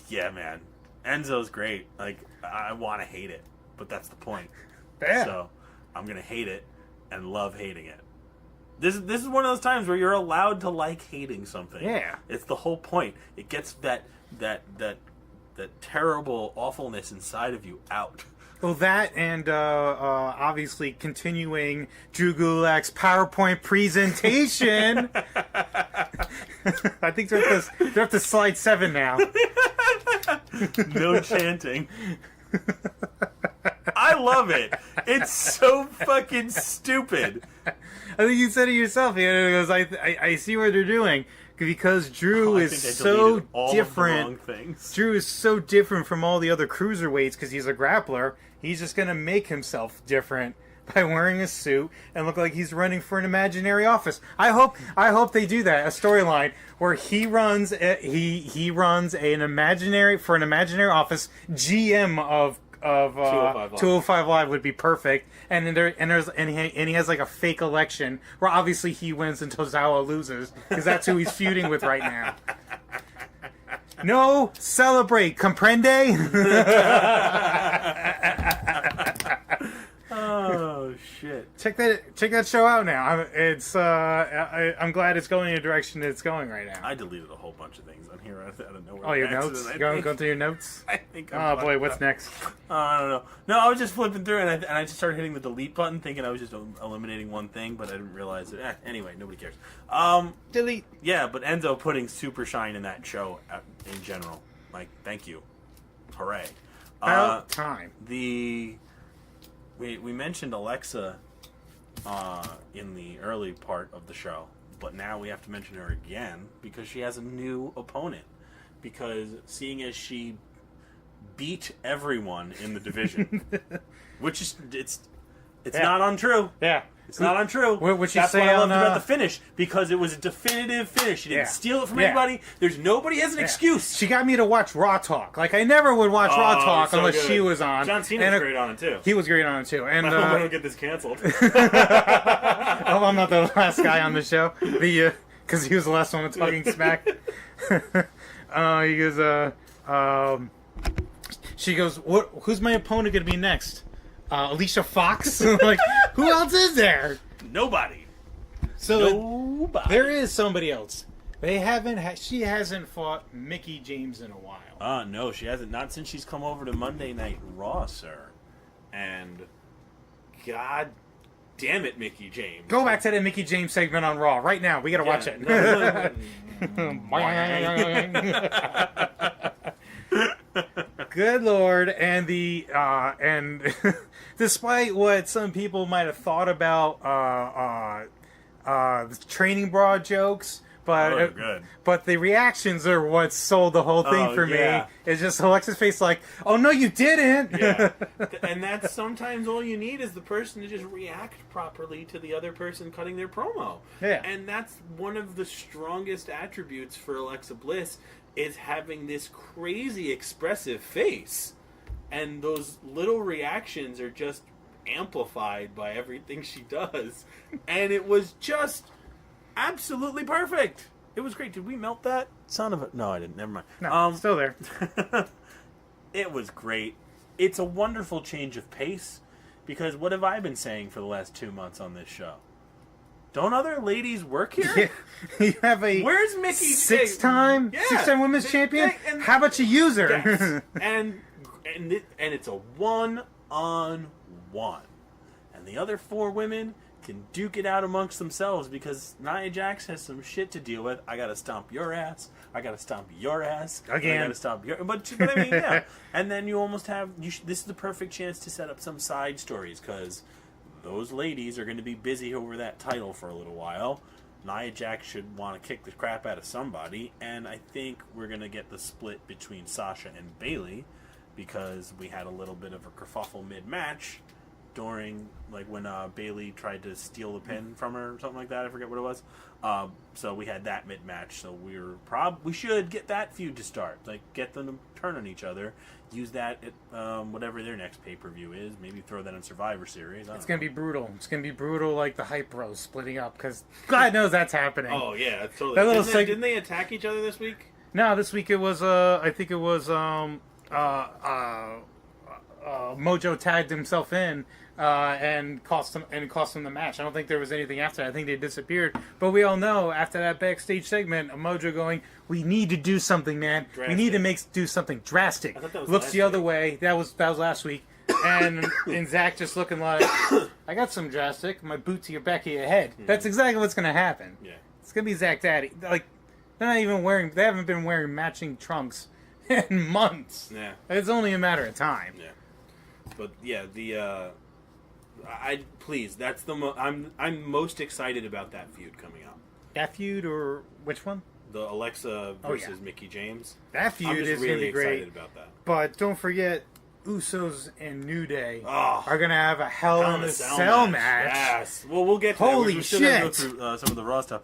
Yeah, man. Enzo's great. Like, I want to hate it, but that's the point. Yeah. So, I'm going to hate it and love hating it. This is one of those times where you're allowed to like hating something. Yeah. It's the whole point. It gets that terrible awfulness inside of you out. Well, that and obviously continuing Drew Gulak's PowerPoint presentation. I think they're up to slide 7 now. No chanting. I love it. It's so fucking stupid. I think you said it yourself. He goes, I see what they're doing. Because Drew I is think I so deleted all of the different. wrong things. Drew is so different from all the other cruiserweights because he's a grappler. He's just going to make himself different by wearing a suit and look like he's running for an imaginary office. I hope they do that, a storyline where he runs an imaginary office. GM of 205 Live would be perfect, and he has like a fake election where obviously he wins and Tozawa loses because that's who he's feuding with right now. No, celebrate, comprende? Oh shit! Check that show out now. I'm glad it's going in the direction that it's going right now. I deleted a whole bunch of things on here out of nowhere. Oh, your by notes? accident, Go through your notes? I think. Oh boy, what's next? I don't know. No, I was just flipping through, and I just started hitting the delete button, thinking I was just eliminating one thing, but I didn't realize it. Anyway, nobody cares. Delete. Yeah, but Enzo putting Super Shine in that show in general, like, thank you, hooray! About time. We mentioned Alexa in the early part of the show, but now we have to mention her again because she has a new opponent. Because seeing as she beat everyone in the division, which is it's not untrue. Yeah. It's not untrue. What'd she That's say what I on, loved about the finish, because it was a definitive finish. She didn't Yeah. steal it from Yeah. anybody. There's nobody has an excuse. She got me to watch Raw Talk. Like, I never would watch Raw Talk so unless good. she was on. John Cena And was great on it too. He was great on it too. And I hope I don't get this canceled. oh, I'm not the last guy on the show. Because he was the last one talking smack. He goes, she goes, who's my opponent going to be next? Alicia Fox? Like, who else is there? Nobody. So Nobody. there is somebody else. She hasn't fought Mickey James in a while. No, she hasn't. Not since she's come over to Monday Night Raw, sir. And God damn it, Mickey James. Go back to the Mickey James segment on Raw right now. We gotta watch it. Good Lord, and despite what some people might have thought about the training bra jokes, but good. But the reactions are what sold the whole thing for yeah. me. It's just Alexa's face, like, "Oh no, you didn't!" Yeah. And that's sometimes all you need is the person to just react properly to the other person cutting their promo. Yeah. And that's one of the strongest attributes for Alexa Bliss, is having this crazy expressive face. And those little reactions are just amplified by everything she does. And it was just absolutely perfect. It was great. Did we melt that? Son of a... No, I didn't. Never mind. No, still there. It was great. It's a wonderful change of pace, because what have I been saying for the last 2 months on this show? Don't other ladies work here? You have a Where's Mickey? six-time women's champion? How about you use her? Yes. and it's a 1-on-1, and the other 4 women can duke it out amongst themselves because Nia Jax has some shit to deal with. I gotta stomp your ass. I gotta stomp your ass. Again. I gotta stomp your. But I mean, yeah. And then you almost have. This is the perfect chance to set up some side stories because those ladies are going to be busy over that title for a little while. Nia Jax should want to kick the crap out of somebody, and I think we're going to get the split between Sasha and Bayley because we had a little bit of a kerfuffle mid-match during, like, when Bayley tried to steal the pin from her or something like that. I forget what it was. So we had that mid-match. So we should get that feud to start. Like, get them to turn on each other. Use that at whatever their next pay-per-view is. Maybe throw that on Survivor Series. It's going to be brutal. It's going to be brutal like the Hype Bros splitting up because God knows that's happening. Oh, yeah, totally. That little Didn't they attack each other this week? No, this week it was, I think it was, Mojo tagged himself in and cost him the match. I don't think there was anything after that. I think they disappeared. But we all know after that backstage segment, Mojo going, "We need to do something, man. Drastic. We need to do something drastic." I thought that was Looks last the other week. way. That was last week. And Zach just looking like, "I got some drastic. My boot to your back of your head." That's exactly what's going to happen. Yeah. It's going to be Zach Daddy. Like, they haven't been wearing matching trunks in months. Yeah. It's only a matter of time. Yeah. But yeah, that's I'm most excited about that feud coming up. That feud or which one? The Alexa versus Mickey James. That I'm feud just is really going to be great. excited about that. But don't forget, Usos and New Day Oh. are going to have a Hell in a Cell match. Yes. Well, we'll get to Holy that. We're still gonna go shit. through some of the Raw stuff.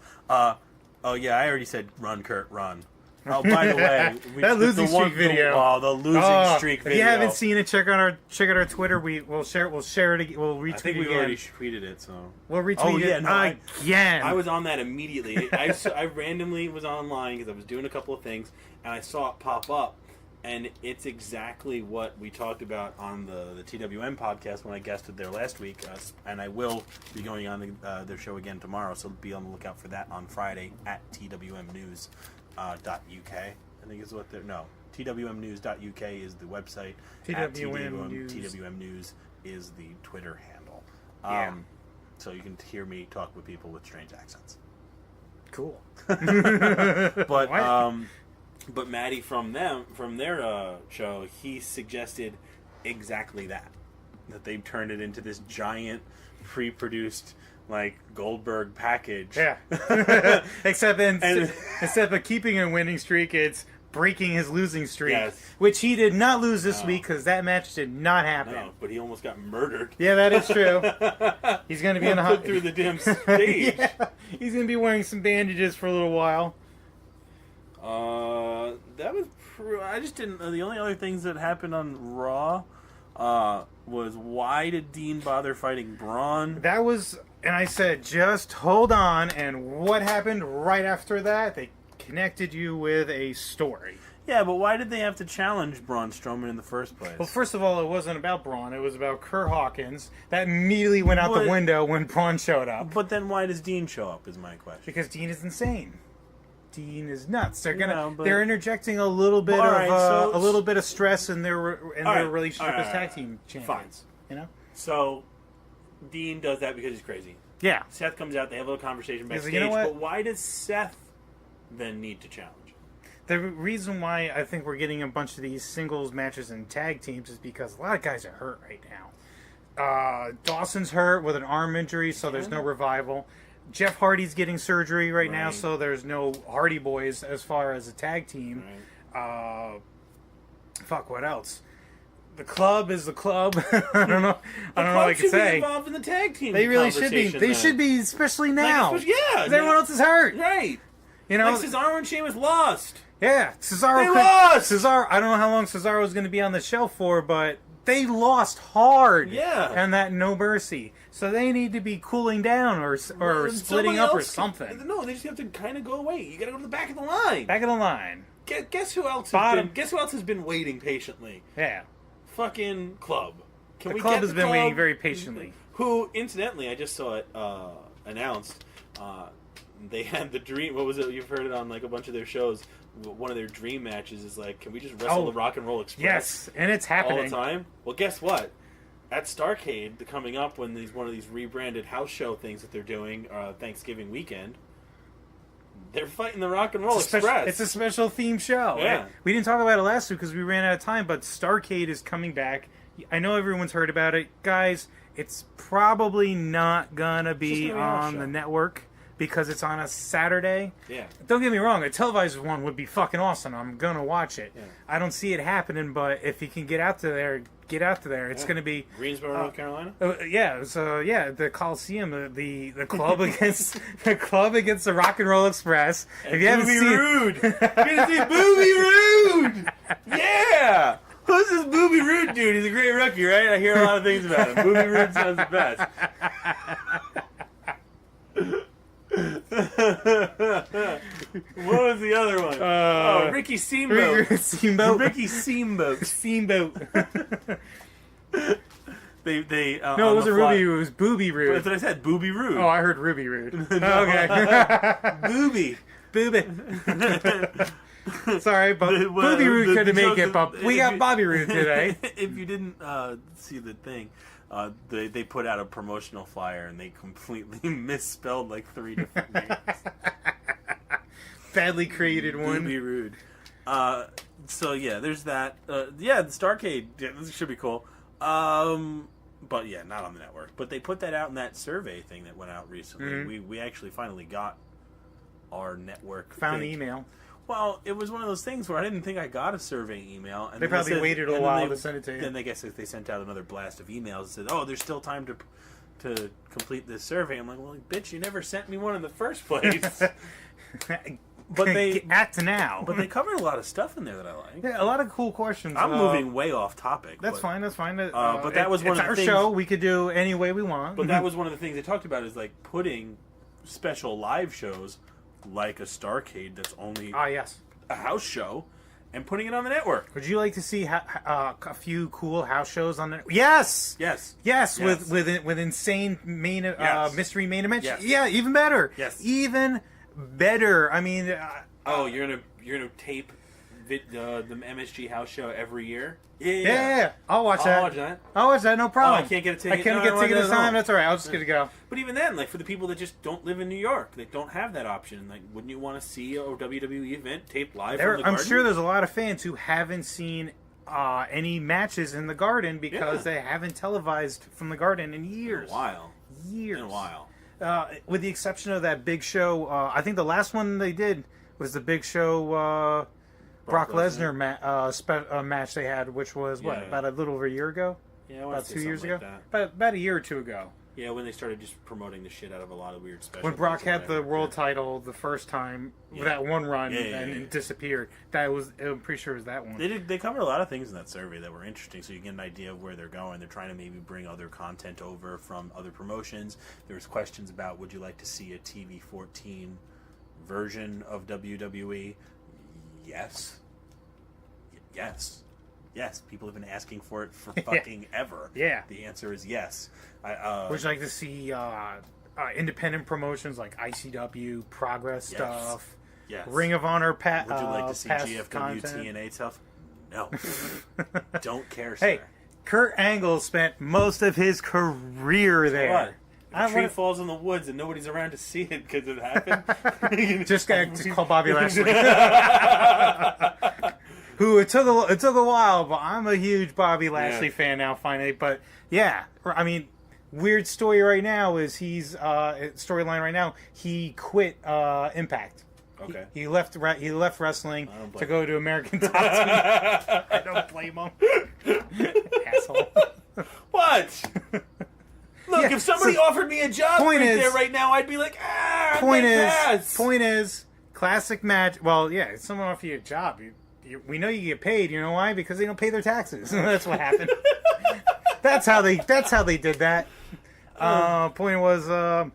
Oh yeah, I already said run, Kurt, run. Oh, by the way, That losing streak video. The losing streak If video. you haven't seen it, check out our Twitter. We'll share it. We'll retweet I think it we've again. already tweeted it. So We'll retweet Oh, yeah, it no, again. I was on that immediately. I randomly was online because I was doing a couple of things, and I saw it pop up, and it's exactly what we talked about on the TWM podcast when I guested there last week, and I will be going on their show again tomorrow, so be on the lookout for that on Friday at twmnews.uk. I think is what they're... No, twmnews.uk is the website. TWM News is the Twitter handle. Yeah. So you can hear me talk with people with strange accents. Cool. But What? but Maddie from their show, he suggested exactly that. that they've turned it into this giant pre-produced like Goldberg package. Yeah. Except for keeping a winning streak, it's breaking his losing streak, Yes. which he did not lose this week because that match did not happen. No, but he almost got murdered. Yeah, that is true. He's going to be in a Put through the damn stage. Yeah. He's going to be wearing some bandages for a little while. That was. I just didn't. The only other things that happened on Raw was why did Dean bother fighting Braun? That was, and I said, just hold on. And what happened right after that? They connected you with a story. Yeah, but why did they have to challenge Braun Strowman in the first place? Well, first of all, it wasn't about Braun. It was about Kurt Hawkins. That immediately went out But- the window when Braun showed up. But then why does Dean show up? Is my question. Because Dean is insane. Dean is nuts. They're Yeah, but- they're interjecting a little bit All right, so- a little bit of stress in their right, relationship all as right, tag team champions. You know? So, Dean does that because he's crazy. Yeah. Seth comes out, they have a little conversation He's backstage, like, "You know what?" but why does Seth then need to challenge? The reason why I think we're getting a bunch of these singles matches and tag teams is because a lot of guys are hurt right now. Dawson's hurt with an arm injury, so there's no revival. Jeff Hardy's getting surgery right now, Right. so there's no Hardy Boys as far as a tag team. What else? The club is the club. I don't know. I don't know what I can should be say. involved in the tag team. They really should be. conversation They then. should be, especially now. especially- yeah, because everyone else is hurt. Right. You know, Like Cesaro and Sheamus lost. yeah, Cesaro. They lost! Cesaro. I don't know how long Cesaro was going to be on the show for, but they lost hard. Yeah. and that No Mercy. So they need to be cooling down or And splitting somebody up or else- something. No, they just have to kind of go away. You got to go to the back of the line. Back of the line. Guess who else? Bottom. Guess who else has been waiting patiently? Yeah, Fucking Club. Can the we club get has the been Club? waiting very patiently. Who, incidentally, I just saw it announced, they had the dream. What was it? You've heard it on like a bunch of their shows. One of their dream matches is like, can we just wrestle the Rock and Roll Express? Yes, and it's happening all the time. Well, guess what? At Starrcade, coming up when one of these rebranded house show things that they're doing Thanksgiving weekend, they're fighting the Rock and Roll Express. It's a special theme show. Yeah. We didn't talk about it last week because we ran out of time, but Starrcade is coming back. I know everyone's heard about it. Guys, it's probably not going to be on the network because it's on a Saturday. Yeah. Don't get me wrong, a televised one would be fucking awesome. I'm going to watch it. Yeah. I don't see it happening, but if you can get out to there, get out to there. It's going to be Greensboro, North Carolina. The Coliseum, the club against the Rock and Roll Express. If you haven't Booby seen Rude, gonna see Booby Rude. Yeah, who's this Booby Rude dude? He's a great rookie, right? I hear a lot of things about him. Booby Rude sounds the best. What was the other one? Ricky Steamboat. Ricky Steamboat. They No, it wasn't Ruby. It was Booby Rude. That's what I said. Booby Rude. Oh, I heard Ruby Rude. Okay. Booby. Sorry, but Booby Rude couldn't make it. But we got Bobby Roode today. If you didn't see the thing, they put out a promotional flyer and they completely misspelled like 3 different names. Badly created one. Booby Rude. So yeah, there's that. Yeah, the Starrcade. Yeah, this should be cool. But yeah, not on the network. But they put that out in that survey thing that went out recently. Mm-hmm. We actually finally got our network. Found the email. Well, it was one of those things where I didn't think I got a survey email. And they probably waited a while to send it to you. Then I guess they sent out another blast of emails and said, "Oh, there's still time to complete this survey." I'm like, "Well, bitch, you never sent me one in the first place." But they act now. But they covered a lot of stuff in there that I like. Yeah, a lot of cool questions. I'm moving way off topic. That's fine. That's fine. But that was one of the things. It's our show. We could do any way we want. But that was one of the things they talked about is like putting special live shows like a Starrcade that's only a house show and putting it on the network. Would you like to see a few cool house shows on the network? Yes. With insane mystery main events. Yes. Yeah, even better. Yes. Even better. I mean, you're gonna tape the MSG house show every year. Yeah. I'll watch that. I'll watch that. No problem. I can't get a ticket. I can't get a ticket this time. That's all right. I'll just get to go. But even then, like for the people that just don't live in New York, they don't have that option. Like, wouldn't you want to see a WWE event taped live? From the I'm Garden? sure there's a lot of fans who haven't seen any matches in the Garden because they haven't televised from the Garden in years. In a while. Years. In a while. With the exception of that Big Show, I think the last one they did was the Big Show Brock Lesnar match they had, which was about a little over a year ago? Yeah, about 2 years ago? Like about a year or two ago. Yeah, when they started just promoting the shit out of a lot of weird special. When Brock had the world title the first time, that one run, and it disappeared. I'm pretty sure it was that one. They covered a lot of things in that survey that were interesting, so you get an idea of where they're going. They're trying to maybe bring other content over from other promotions. There was questions about, would you like to see a TV 14 version of WWE? Yes. People have been asking for it for fucking ever. Yeah. The answer is yes. Would you like to see independent promotions like ICW, Progress stuff? Yes. Ring of Honor Would you like to see GFW content? TNA stuff? No. Don't care, sir. Hey, Kurt Angle spent most of his career there. What? If a tree falls in the woods and nobody's around to see it because it happened. just call Bobby Lashley. Who it took a while, but I'm a huge Bobby Lashley fan now. Finally, but yeah, I mean, weird story right now is storyline right now. He quit Impact. Okay. He left wrestling to go to American Top Team. I don't blame him. Asshole. What? Look, if somebody offered me a job there right now, I'd be like, Point is, classic match. Well, yeah, if someone offered you a job, we know you get paid. You know why? Because they don't pay their taxes. That's what happened. That's how they did that. Point was, I'd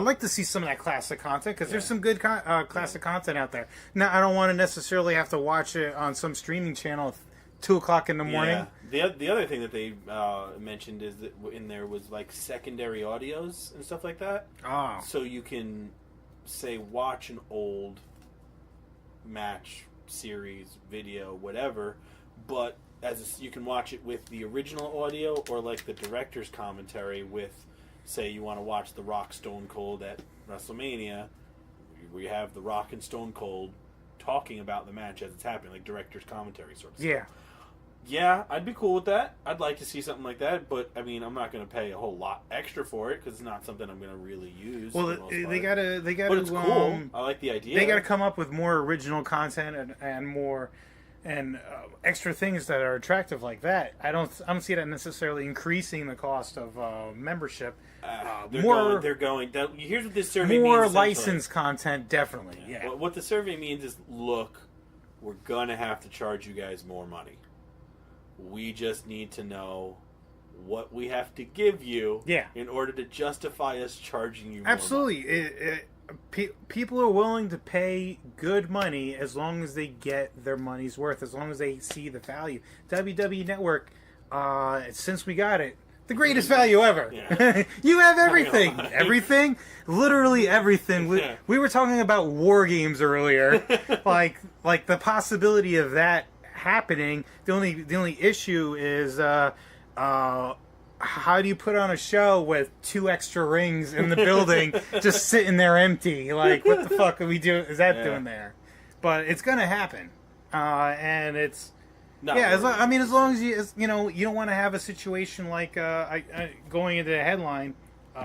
like to see some of that classic content because there's some good classic content out there. Now, I don't want to necessarily have to watch it on some streaming channel at 2:00 in the morning. The other thing that they mentioned is that in there was like secondary audios and stuff like that. Oh. So you can say watch an old match, series, video, whatever, but you can watch it with the original audio or like the director's commentary with, say, you want to watch The Rock Stone Cold at WrestleMania. We have The Rock and Stone Cold talking about the match as it's happening, like director's commentary sort of stuff. Yeah. Yeah, I'd be cool with that. I'd like to see something like that, but I mean, I'm not going to pay a whole lot extra for it because it's not something I'm going to really use. Well, for the most they part. gotta. But it's cool. I like the idea. They gotta come up with more original content and more extra things that are attractive like that. I don't see that necessarily increasing the cost of membership. They're going. Here's what this survey means. More essentially. licensed content, definitely. Yeah. What the survey means is, look, we're gonna have to charge you guys more money. We just need to know what we have to give you in order to justify us charging you more Absolutely. People are willing to pay good money as long as they get their money's worth, as long as they see the value. WWE Network, since we got it, the greatest value ever. Yeah. You have everything. Everything. Literally everything. We were talking about war games earlier. like the possibility of that happening. The only issue is how do you put on a show with 2 extra rings in the building just sitting there empty? Like, what the fuck are we doing? Is that doing there? But it's gonna happen, and it's as long as you don't want to have a situation like going into the headline,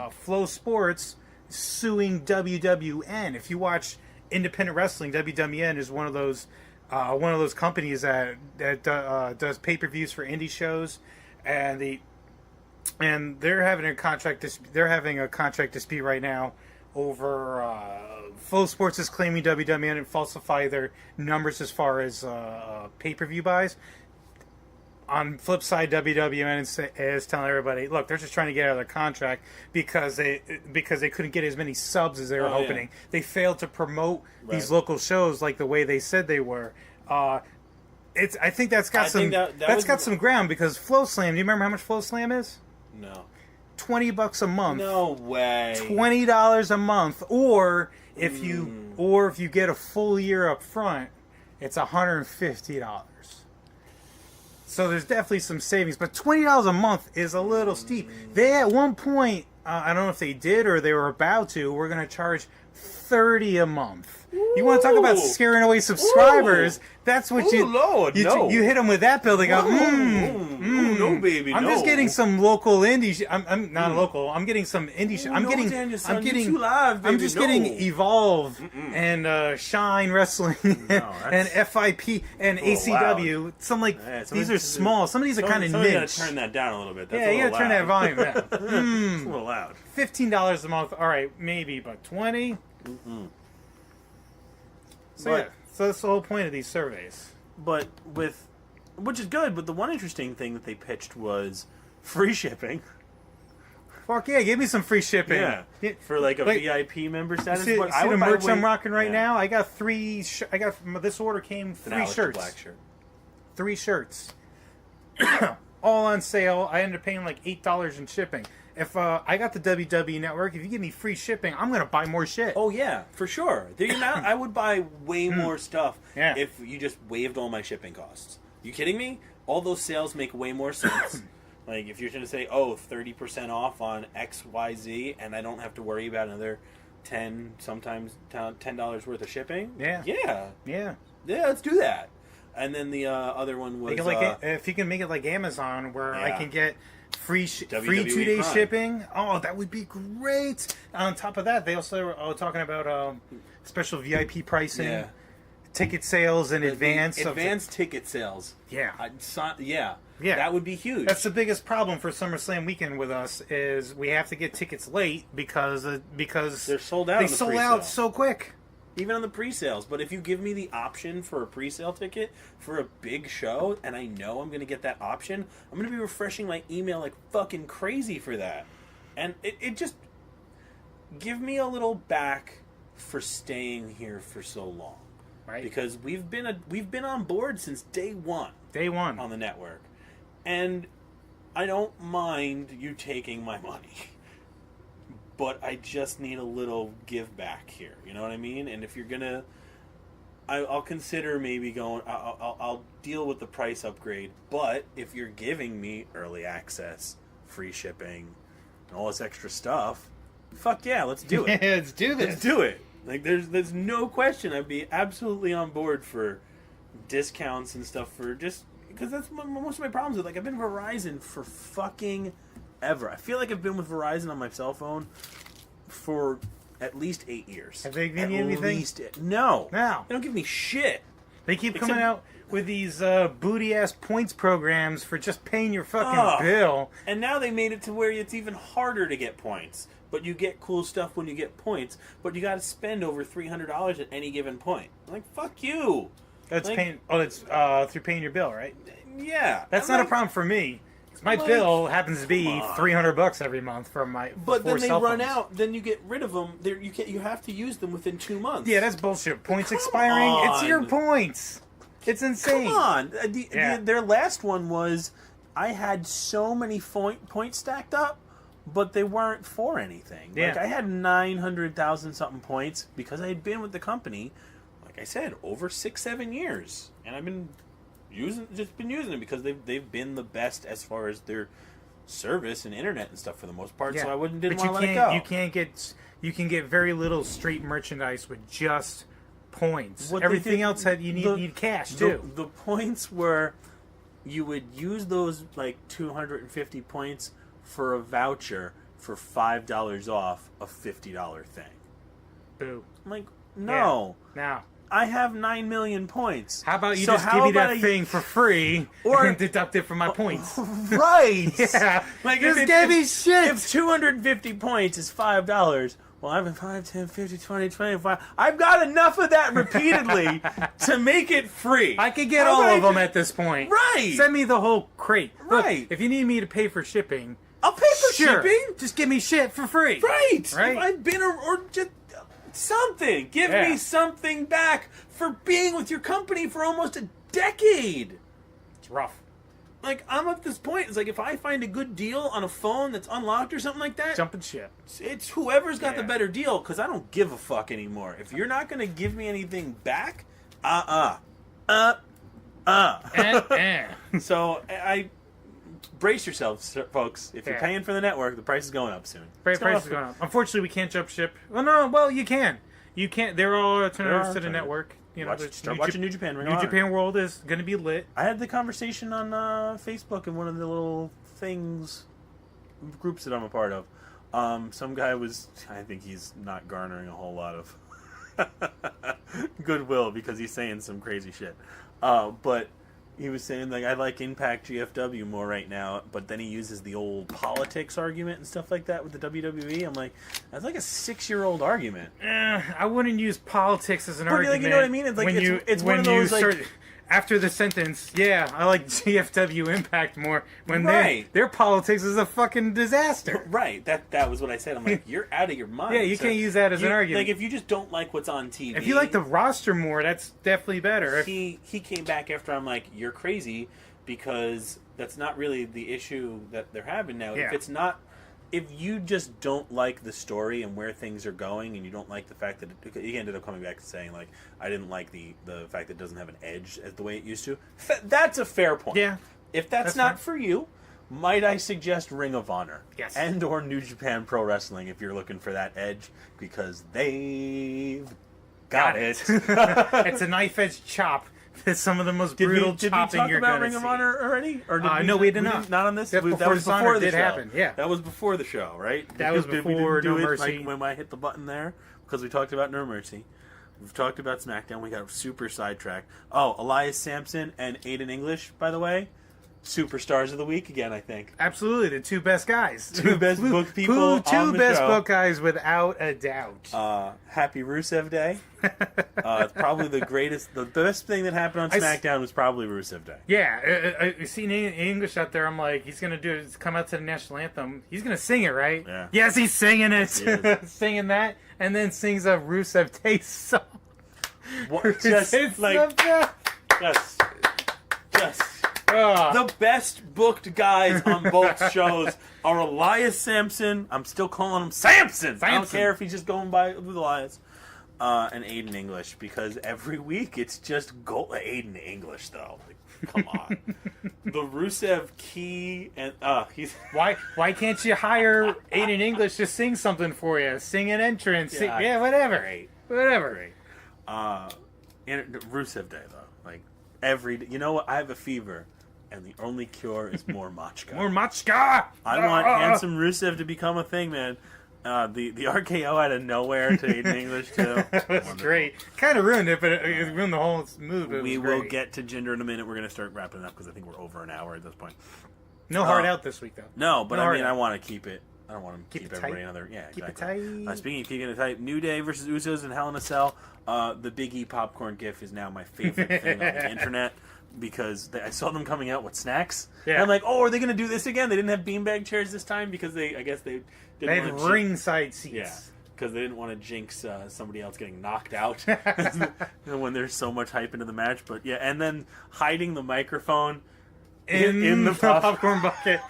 Flow Sports suing WWN. If you watch independent wrestling, WWN is one of those companies that does pay-per-views for indie shows, and they're having a contract dispute right now over Flow Sports is claiming WWN and falsify their numbers as far as pay-per-view buys. On flip side, WWN is telling everybody, look, they're just trying to get out of their contract because they couldn't get as many subs as they were hoping. Yeah. They failed to promote these local shows like the way they said they were. I think that's got some ground, because Flow Slam. Do you remember how much Flow Slam is? No. $20 a month. No way. $20 a month, or if you get a full year up front, it's $150. So there's definitely some savings, but $20 a month is a little steep. They at one point, I don't know if they did or they were about to, we're going to charge $30 a month. You want to talk about scaring away subscribers? That's what you hit them with that bill. They go, no, baby. I'm just getting some local indie. I'm not local. I'm getting some indie. I'm just getting Evolve and Shine Wrestling and FIP and ACW. Loud. Some these are small. Some of these are kind of niche. You gotta turn that down a little bit. That's you gotta turn that volume down. It's a little loud. $15 a month. All right, maybe, but $20. So that's the whole point of these surveys. But which is good. But the one interesting thing that they pitched was free shipping. Fuck yeah, give me some free shipping. Yeah, for like a VIP member status. See the merch I'm rocking right now? I got this order came 3 shirts. Black shirt. 3 shirts. All on sale. I ended up paying like $8 in shipping. If I got the WWE Network, if you give me free shipping, I'm going to buy more shit. Oh, yeah, for sure. I would buy way more stuff if you just waived all my shipping costs. You kidding me? All those sales make way more sense. Like, if you're going to say, 30% off on XYZ, and I don't have to worry about another sometimes $10 worth of shipping. Yeah. Yeah, let's do that. And then the other one was... if you can make it like Amazon, where I can get... free 2-day Prime. shipping. Oh, that would be great. On top of that, they also were talking about special VIP pricing, ticket sales in advance. Advanced ticket sales. Yeah. That would be huge. That's the biggest problem for SummerSlam weekend with us is we have to get tickets late because they're sold out. They sold out so quick. Even on the pre-sales. But if you give me the option for a pre-sale ticket for a big show, and I know I'm going to get that option, I'm going to be refreshing my email like fucking crazy for that. And it just... Give me a little back for staying here for so long. Right. Because we've been on board since day one. Day one. On the network. And I don't mind you taking my money. But I just need a little give back here. You know what I mean? And if you're going to... I'll consider maybe going... I'll deal with the price upgrade. But if you're giving me early access, free shipping, and all this extra stuff, fuck yeah, let's do it. Let's do this. Let's do it. Like, there's no question. I'd be absolutely on board for discounts and stuff for just... Because that's most of my problems with, like, I've been Verizon for fucking ever. I feel like I've been with Verizon on my cell phone for at least 8 years. Have they given you anything? No. No. They don't give me shit. They keep coming out with these booty-ass points programs for just paying your fucking bill. And now they made it to where it's even harder to get points. But you get cool stuff when you get points, but you got to spend over $300 at any given point. I'm like, fuck you. That's like, paying. Oh, that's through paying your bill, right? Yeah. That's I'm not like, a problem for me. My like, bill happens to be come on. $300 every month from my. But then they cell run phones. out. Then you get rid of them. You have to use them within 2 months. Yeah, that's bullshit. Points Come expiring. It's your on. points. It's insane. Come on. Yeah. Their last one was, I had so many points stacked up, but they weren't for anything. Yeah. Like, I had 900,000 something points because I had been with the company, like I said, over 6-7 years, and I've been using them because they've been the best as far as their service and internet and stuff for the most part. Yeah. So I didn't But want to let it go. You can get very little straight merchandise with just points. What they Everything did- else you need cash too. The points were, you would use those like 250 points for a voucher for $5 off a $50 thing. Boo. I'm like, no. Now, I have 9 million points. how about you So just how give me about that I- thing for free Or- and deduct it from my points? Right. Yeah. Like, Just if give me shit. If 250 points is $5, well, I've been 5, 10, 50, 20, 25. I've got enough of that repeatedly to make it free. I could get How all about of I them just- at this point. Right. Send me the whole crate. Look, Right. if you need me to pay for shipping, I'll pay for sure. shipping. Just give me shit for free. Right. Right. If I've been or just something. Give Yeah. me something back for being with your company for almost a decade. It's rough. Like, I'm at this point. It's like, if I find a good deal on a phone that's unlocked or something like that, Jumping shit. it's whoever's got the Yeah. better deal, because I don't give a fuck anymore. If you're not going to give me anything back, So I brace yourselves, folks. If you're Yeah. paying for the network, the price is going up soon. Price It's going is going up. Unfortunately, we can't jump ship. Well, no. Well, you can. You can't. There are alternatives to the alternatives. network. You know, Start watching New Japan. Ring New of Honor. Japan World is going to be lit. I had the conversation on Facebook in one of the little groups that I'm a part of. Some guy I think he's not garnering a whole lot of goodwill because he's saying some crazy shit. But he was saying, like, I like Impact GFW more right now, but then he uses the old politics argument and stuff like that with the WWE. I'm like, that's like a 6-year-old argument. I wouldn't use politics as an But, like, argument. you know what I mean? It's like, when it's one of those, like- after the sentence, yeah, I like GFW Impact more. When Right. their politics is a fucking disaster. Right, that was what I said. I'm like, you're out of your mind. Yeah, you can't use that as an argument. Like, if you just don't like what's on TV. If you like the roster more, that's definitely better. If- he came back after I'm like, you're crazy, because that's not really the issue that they're having now. Yeah. If you just don't like the story and where things are going, and you don't like the fact that he ended up coming back and saying, like, I didn't like the fact that it doesn't have an edge as the way it used to. That's a fair point. Yeah. If that's not for you, might I suggest Ring of Honor? Yes. And or New Japan Pro Wrestling if you're looking for that edge, because they've got it. it's a knife-edge chop. It's some of the most brutal did we chopping talk you're about going Ring to of see. Honor already? Or did no, we did not. Not on this? That's that before was Dishonor before the did show. happen, yeah. That was before the show, right? That was Did we before do No it, Mercy. Like, when I hit the button there, because we talked about No Mercy. We've talked about SmackDown. We got super sidetracked. Oh, Elias Sampson and Aiden English, by the way, superstars of the week again, I think. Absolutely, the two best guys. Two best booked people Two on the best show. book guys without a doubt. Happy Rusev Day. It's probably the best thing that happened on SmackDown was probably Rusev Day. Yeah, I seen English out there. I'm like, he's gonna do it. Come out to the national anthem. He's gonna sing it, right? Yeah. Yes, he's singing it. He is. Singing that, and then sings a Rusev Day song. Just It's like the best. just The best booked guys on both shows are Elias Sampson. I'm still calling him Samson. I don't care if he's just going by with Elias. And Aiden English, because every week it's just Aiden English, though. Like, come on. The Rusev Key and he's Why can't you hire Aiden English to sing something for you? Sing an entrance. Whatever. Great. Whatever. Great. And Rusev Day, though. Like, you know what? I have a fever, and the only cure is more Machka. More Machka! I want handsome Rusev to become a thing, man. The RKO out of nowhere to Aiden English, too. That's great. Kind of ruined it, but it ruined the whole move. We will get to gender in a minute. We're going to start wrapping it up because I think we're over an hour at this point. No hard out this week, though. No, but No I mean, hard I out. want to keep it. I don't want to keep it everybody tight. another. Yeah, Keep it exactly. tight. Speaking of keeping it tight, New Day versus Usos in Hell in a Cell. The Big E popcorn gif is now my favorite thing on the internet because I saw them coming out with snacks. Yeah. And I'm like, oh, are they going to do this again? They didn't have beanbag chairs this time because I guess they didn't They had wanna ringside seats. Yeah, because they didn't want to jinx somebody else getting knocked out when there's so much hype into the match. But yeah, and then hiding the microphone In the popcorn bucket.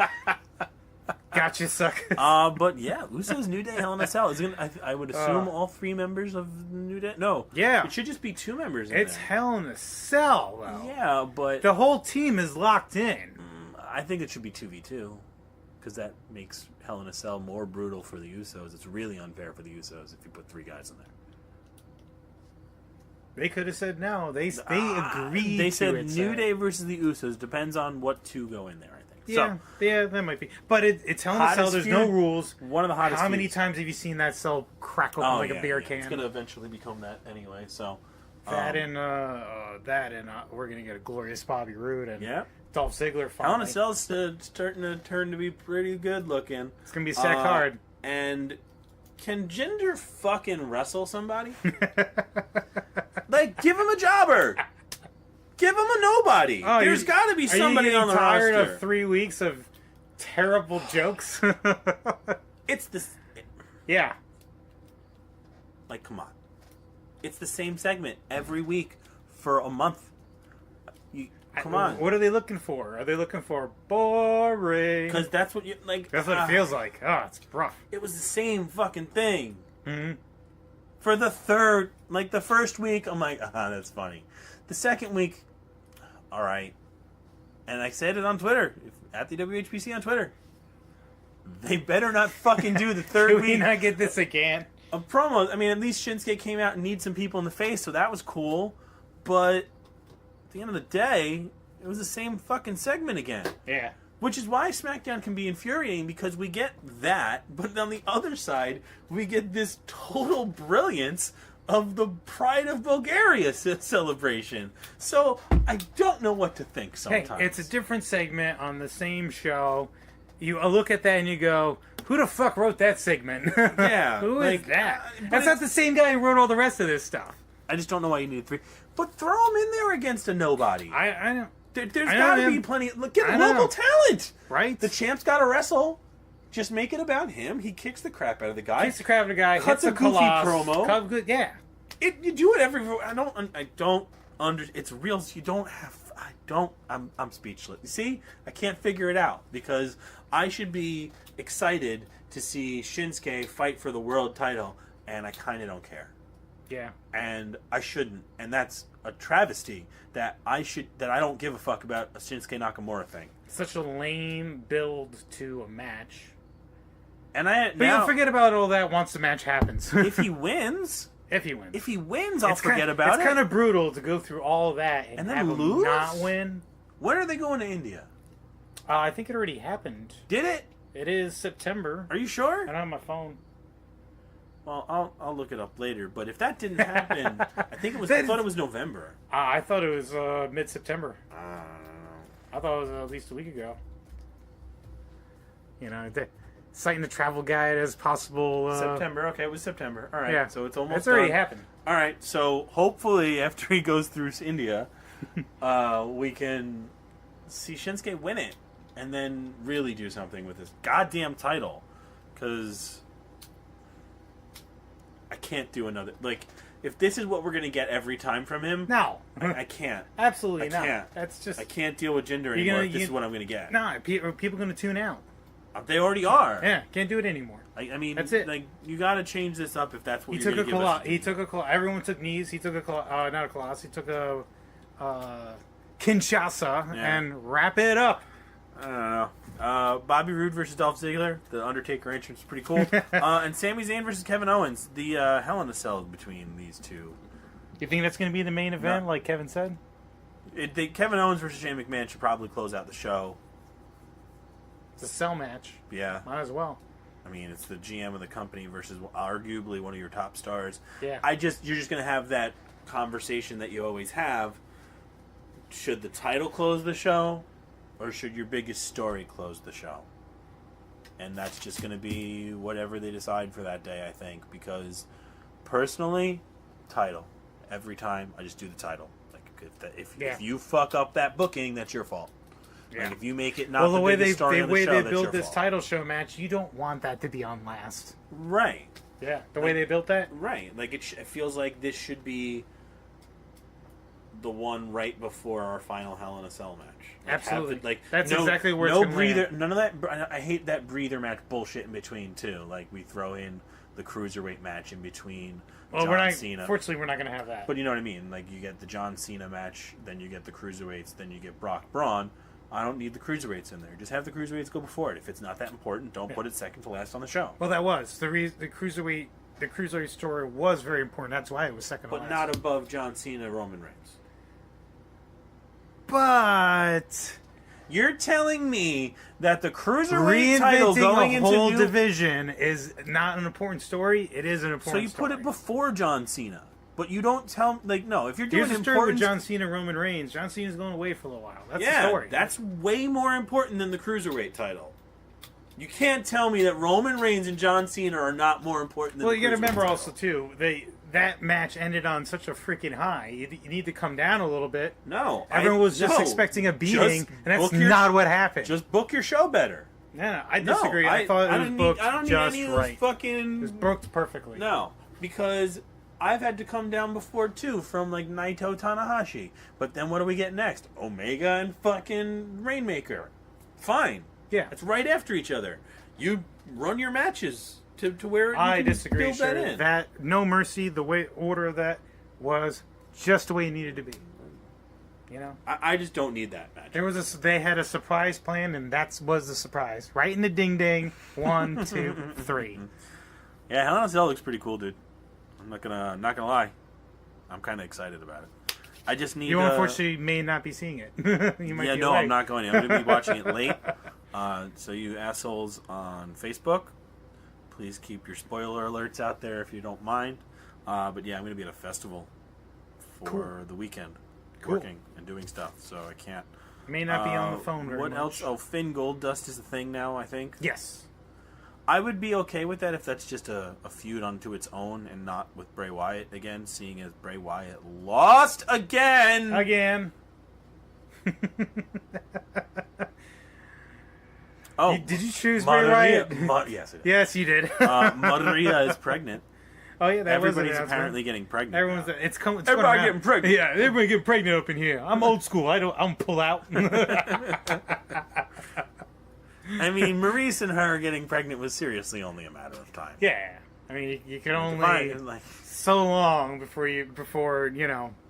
Gotcha, suckers. But yeah, Usos New Day Hell in a Cell is gonna. I would assume all 3 members of New Day. No, Yeah. it should just be 2 members. In It's there. Hell in a Cell, though. Yeah, but The whole team is locked in. I think it should be 2v2 because that makes Hell in a Cell more brutal for the Usos. It's really unfair for the Usos if you put 3 guys in there. They could have said no. They agreed. They to said it, New so- Day versus the Usos depends on what 2 go in there. I think. Yeah, So, yeah, that might be. But it's Hell in a Cell. Hottest There's feud? no rules. one of the hottest. How many feuds. times have you seen that cell crack open like a beer can? It's gonna eventually become that anyway. So That and we're gonna get a glorious Bobby Roode and yeah. Dolph Ziggler. Hell in a Finally, Cell's starting to turn to be pretty good looking. it's gonna be sack hard. And can Jinder fucking wrestle somebody? Like, give him a jobber. Give him a nobody. Oh, There's got to be somebody Are you on the tired roster. of 3 weeks of terrible jokes? It's this. Yeah. Like, come on. It's the same segment every week for a month. Come on. What are they looking for? Are they looking for boring? Because that's what you like. That's what it feels like. Oh, it's rough. It was the same fucking thing. Mhm. For the first week, I'm like, that's funny. The second week, all right. And I said it on Twitter, at the WHPC on Twitter. They better not fucking do the third Can we week not get this again? of promos. I mean, at least Shinsuke came out and needed some people in the face, so that was cool. But at the end of the day, it was the same fucking segment again. Yeah. Which is why SmackDown can be infuriating, because we get that, but on the other side, we get this total brilliance of the Pride of Bulgaria celebration. So I don't know what to think Hey, sometimes. it's a different segment on the same show. You look at that and you go, who the fuck wrote that segment? Yeah, Who is like, that? but That's not it's- the same guy who wrote all the rest of this stuff. I just don't know why you needed 3. But throw him in there against a nobody. I don't. There's I know, got to man. be plenty. Look, get I know. local talent. Right? The champ's got to wrestle. Just make it about him. He kicks the crap out of the guy. Kicks the crap out of the guy, Cuts hits a goofy coloss, promo. Yeah. You do it every. I don't under. It's real. You don't have. I'm speechless. You see, I can't figure it out because I should be excited to see Shinsuke fight for the world title, and I kind of don't care. Yeah. And I shouldn't, and that's a travesty that I don't give a fuck about a Shinsuke Nakamura thing. Such a lame build to a match. And But you'll forget about all that once the match happens. if he wins, if he wins. I'll forget about it. It's kind of brutal to go through all that and then have him lose? not win. When are they going to India? I think it already happened. Did it? It is September. Are you sure? I don't have my phone. Well, I'll look it up later. But if that didn't happen, I think it was. That I thought it was November. I thought it was mid-September. I don't know. I thought it was at least a week ago. You know, citing the travel guide as possible. September. Okay, it was September. All right. Yeah. So it's almost. It's already done. happened. All right. So hopefully, after he goes through India, we can see Shinsuke win it, and then really do something with this goddamn title, because I can't do another. Like, if this is what we're gonna get every time from him, No. I can't. Absolutely I not. can't. That's just... I can't deal with Jinder You're anymore. gonna- If this you- is what I'm gonna get. No, people going to tune out. They already are. Yeah, can't do it anymore. I mean, That's it. Like, you got to change this up if that's what He you're took going to give us. He took a claw. Everyone took knees. He took not a class. He took a Kinshasa Yeah. and wrap it up. I don't know. Bobby Roode versus Dolph Ziggler. The Undertaker entrance was pretty cool. And Sami Zayn versus Kevin Owens. The Hell in a Cell between these two. You think that's going to be the main event, No. like Kevin said? Kevin Owens versus Shane McMahon should probably close out the show. It's a cell match. Yeah. Might as well. I mean, it's the GM of the company versus arguably one of your top stars. Yeah. You're just going to have that conversation that you always have. Should the title close the show, or should your biggest story close the show? And that's just going to be whatever they decide for that day, I think. Because personally, title every time. I just do the title. Like if you fuck up that booking, that's your fault. Yeah. Like if you make it not Well, the way biggest story on the show, they that's built your this fault. title show match, you don't want that to be on last. Right. Yeah. The way they built that. Right. Like it feels like this should be the one right before our final Hell in a Cell match. Like, Absolutely. That's exactly where it's no gonna breather. land. None of that. I hate that breather match bullshit in between too. Like we throw in the cruiserweight match in between. Well, John Cena. Fortunately, we're not going to have that. But you know what I mean. Like you get the John Cena match, then you get the cruiserweights, then you get Brock Braun. I don't need the cruiserweights in there. Just have the cruiserweights go before it. If it's not that important, don't put it second to last on the show. Well, that was the cruiserweight. The cruiserweight story was very important. That's why it was second. to But last. not above John Cena, Roman Reigns. But You're telling me that the cruiserweight title reinventing going a into whole new... division is not an important story. It is an So important. you put story. it before John Cena, but you don't tell no. If you're doing Here's the story with important, John Cena, Roman Reigns. John Cena's going away for a little while. That's yeah, the story. that's way more important than the cruiserweight title. You can't tell me that Roman Reigns and John Cena are not more important than. well. the You got to cruiserweight remember title. also too. That match ended on such a freaking high. You need to come down a little bit. No, Everyone was just no. expecting a beating, Just and that's book your- not what happened. Just book your show better. No, I No, disagree. I thought it was booked I don't need just any of those right. fucking. It was booked perfectly. No, because I've had to come down before too from like Naito Tanahashi. But then what do we get next? Omega and fucking Rainmaker. Fine. Yeah. It's right after each other. You run your matches to where you I can disagree. build Sure. that in. That No Mercy, the way order of that was just the way it needed to be. You know, I just don't need that match. they had a surprise plan, and that was the surprise. Right in the ding ding. 1, 2, 3. Yeah, Hell in a Cell looks pretty cool, dude. I'm not gonna lie. I'm kind of excited about it. I just need. You unfortunately may not be seeing it. You might Yeah, be no, away. I'm not going to. I'm going to be watching it late. So you assholes on Facebook, please keep your spoiler alerts out there if you don't mind. But yeah, I'm going to be at a festival for the weekend, working and doing stuff, so I can't. May not be on the phone very What much. else? Oh, Finn Goldust is a thing now, I think. Yes. I would be okay with that if that's just a feud unto its own and not with Bray Wyatt again, seeing as Bray Wyatt lost again. Again. Oh, Did you choose Bray Maria? Wyatt? Yes, it is. Yes, you did. Maria is pregnant. Oh yeah, that was an Everybody's announcement. apparently getting pregnant. Everyone's now. it's coming. Everybody getting pregnant. Yeah, everybody getting pregnant up in here. I'm old school. I'm pull out. I mean, Maurice and her getting pregnant was seriously only a matter of time. Yeah, I mean you can only Like, so long before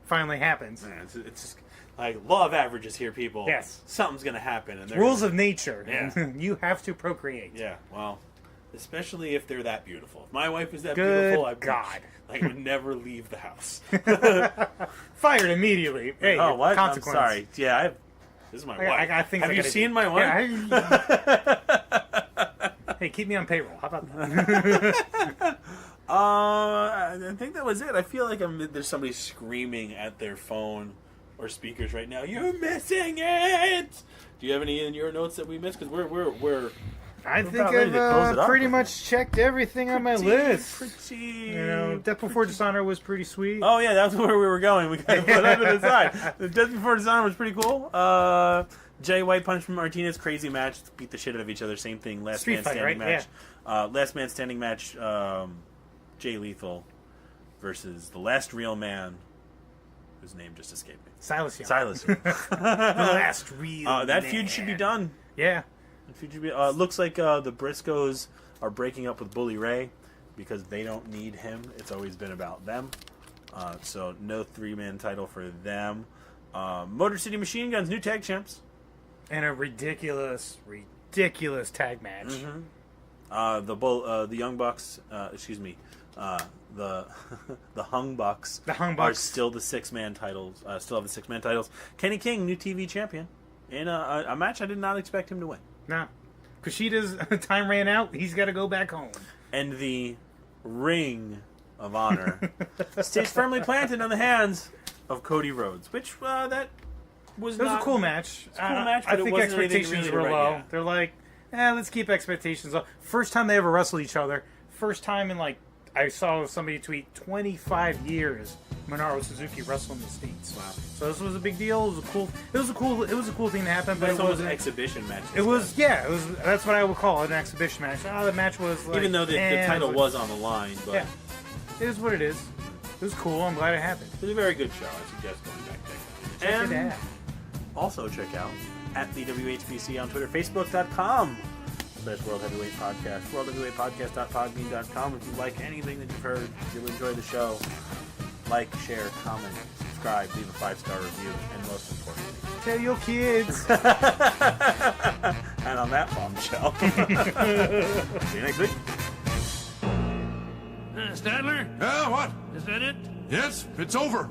finally happens. man, it's just like law of averages here, people. Yes. Something's gonna happen, and they're Rules gonna- of nature. Yeah. You have to procreate. Yeah, well, especially if they're that beautiful. If my wife was that Good beautiful, God. I would never leave the house. Fired immediately. Hey, Oh, what? I'm consequence. sorry. Yeah, this is my wife. I think Have you seen my wife? Hey, keep me on payroll. How about that? I think that was it. I feel like there's somebody screaming at their phone or speakers right now. You're missing it. Do you have any in your notes that we missed? Because we're I We're think about ready to close I've it up, pretty I much checked everything on my list. Pretty. You know, Death Before Dishonor was pretty sweet. Oh yeah, that's where we were going. We kind of put that to the side. The Death Before Dishonor was pretty cool. Jay White Punch from Martinez, crazy match. Beat the shit out of each other. Same thing. Last Street man fight, standing right? match. Last man standing match. Jay Lethal versus the last real man, whose name just escaped me. Silas Young. Silas. Young. The last real That man. feud should be done. Yeah. That feud should be. Looks like the Briscoes are breaking up with Bully Ray because they don't need him. It's always been about them. So no 3-man title for them. Motor City Machine Guns, new tag champs. And a ridiculous tag match. The Young Bucks, the Hung Bucks. The Hung are Bucks. still the 6-man titles. Still have the 6-man titles. Kenny King, new TV champion, in a match I did not expect him to win. No. Kushida's time ran out. He's got to go back home. And the Ring of Honor stays firmly planted on the hands of Cody Rhodes, which that was It was not a cool match. It's a cool match, I but it think wasn't anything expectations really were right, low. yeah. They're like, let's keep expectations low. First time they ever wrestled each other. First time in I saw somebody tweet 25 years Minoru Suzuki wrestled in the States. Wow. So this was a big deal. It was a cool thing to happen. But That's it almost wasn't an exhibition match. It was that's what I would call it, an exhibition match. The match was like, even though the title was on the line, but yeah, it is what it is. It was cool. I'm glad it happened. it was a very good show. I suggest going back Check and it out. also check out at the WHPC on Twitter, Facebook.com /World Heavyweight Podcast, WorldHeavyweightPodcast.podbean.com. If you like anything that you've heard, you'll enjoy the show. Like, share, comment, subscribe, leave a 5-star review, and most importantly, Tell your kids. and on that bombshell, see you next week. Stadler? Yeah, what? Is that it? Yes, it's over.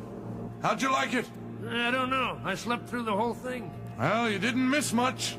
How'd you like it? I don't know. I slept through the whole thing. Well, you didn't miss much.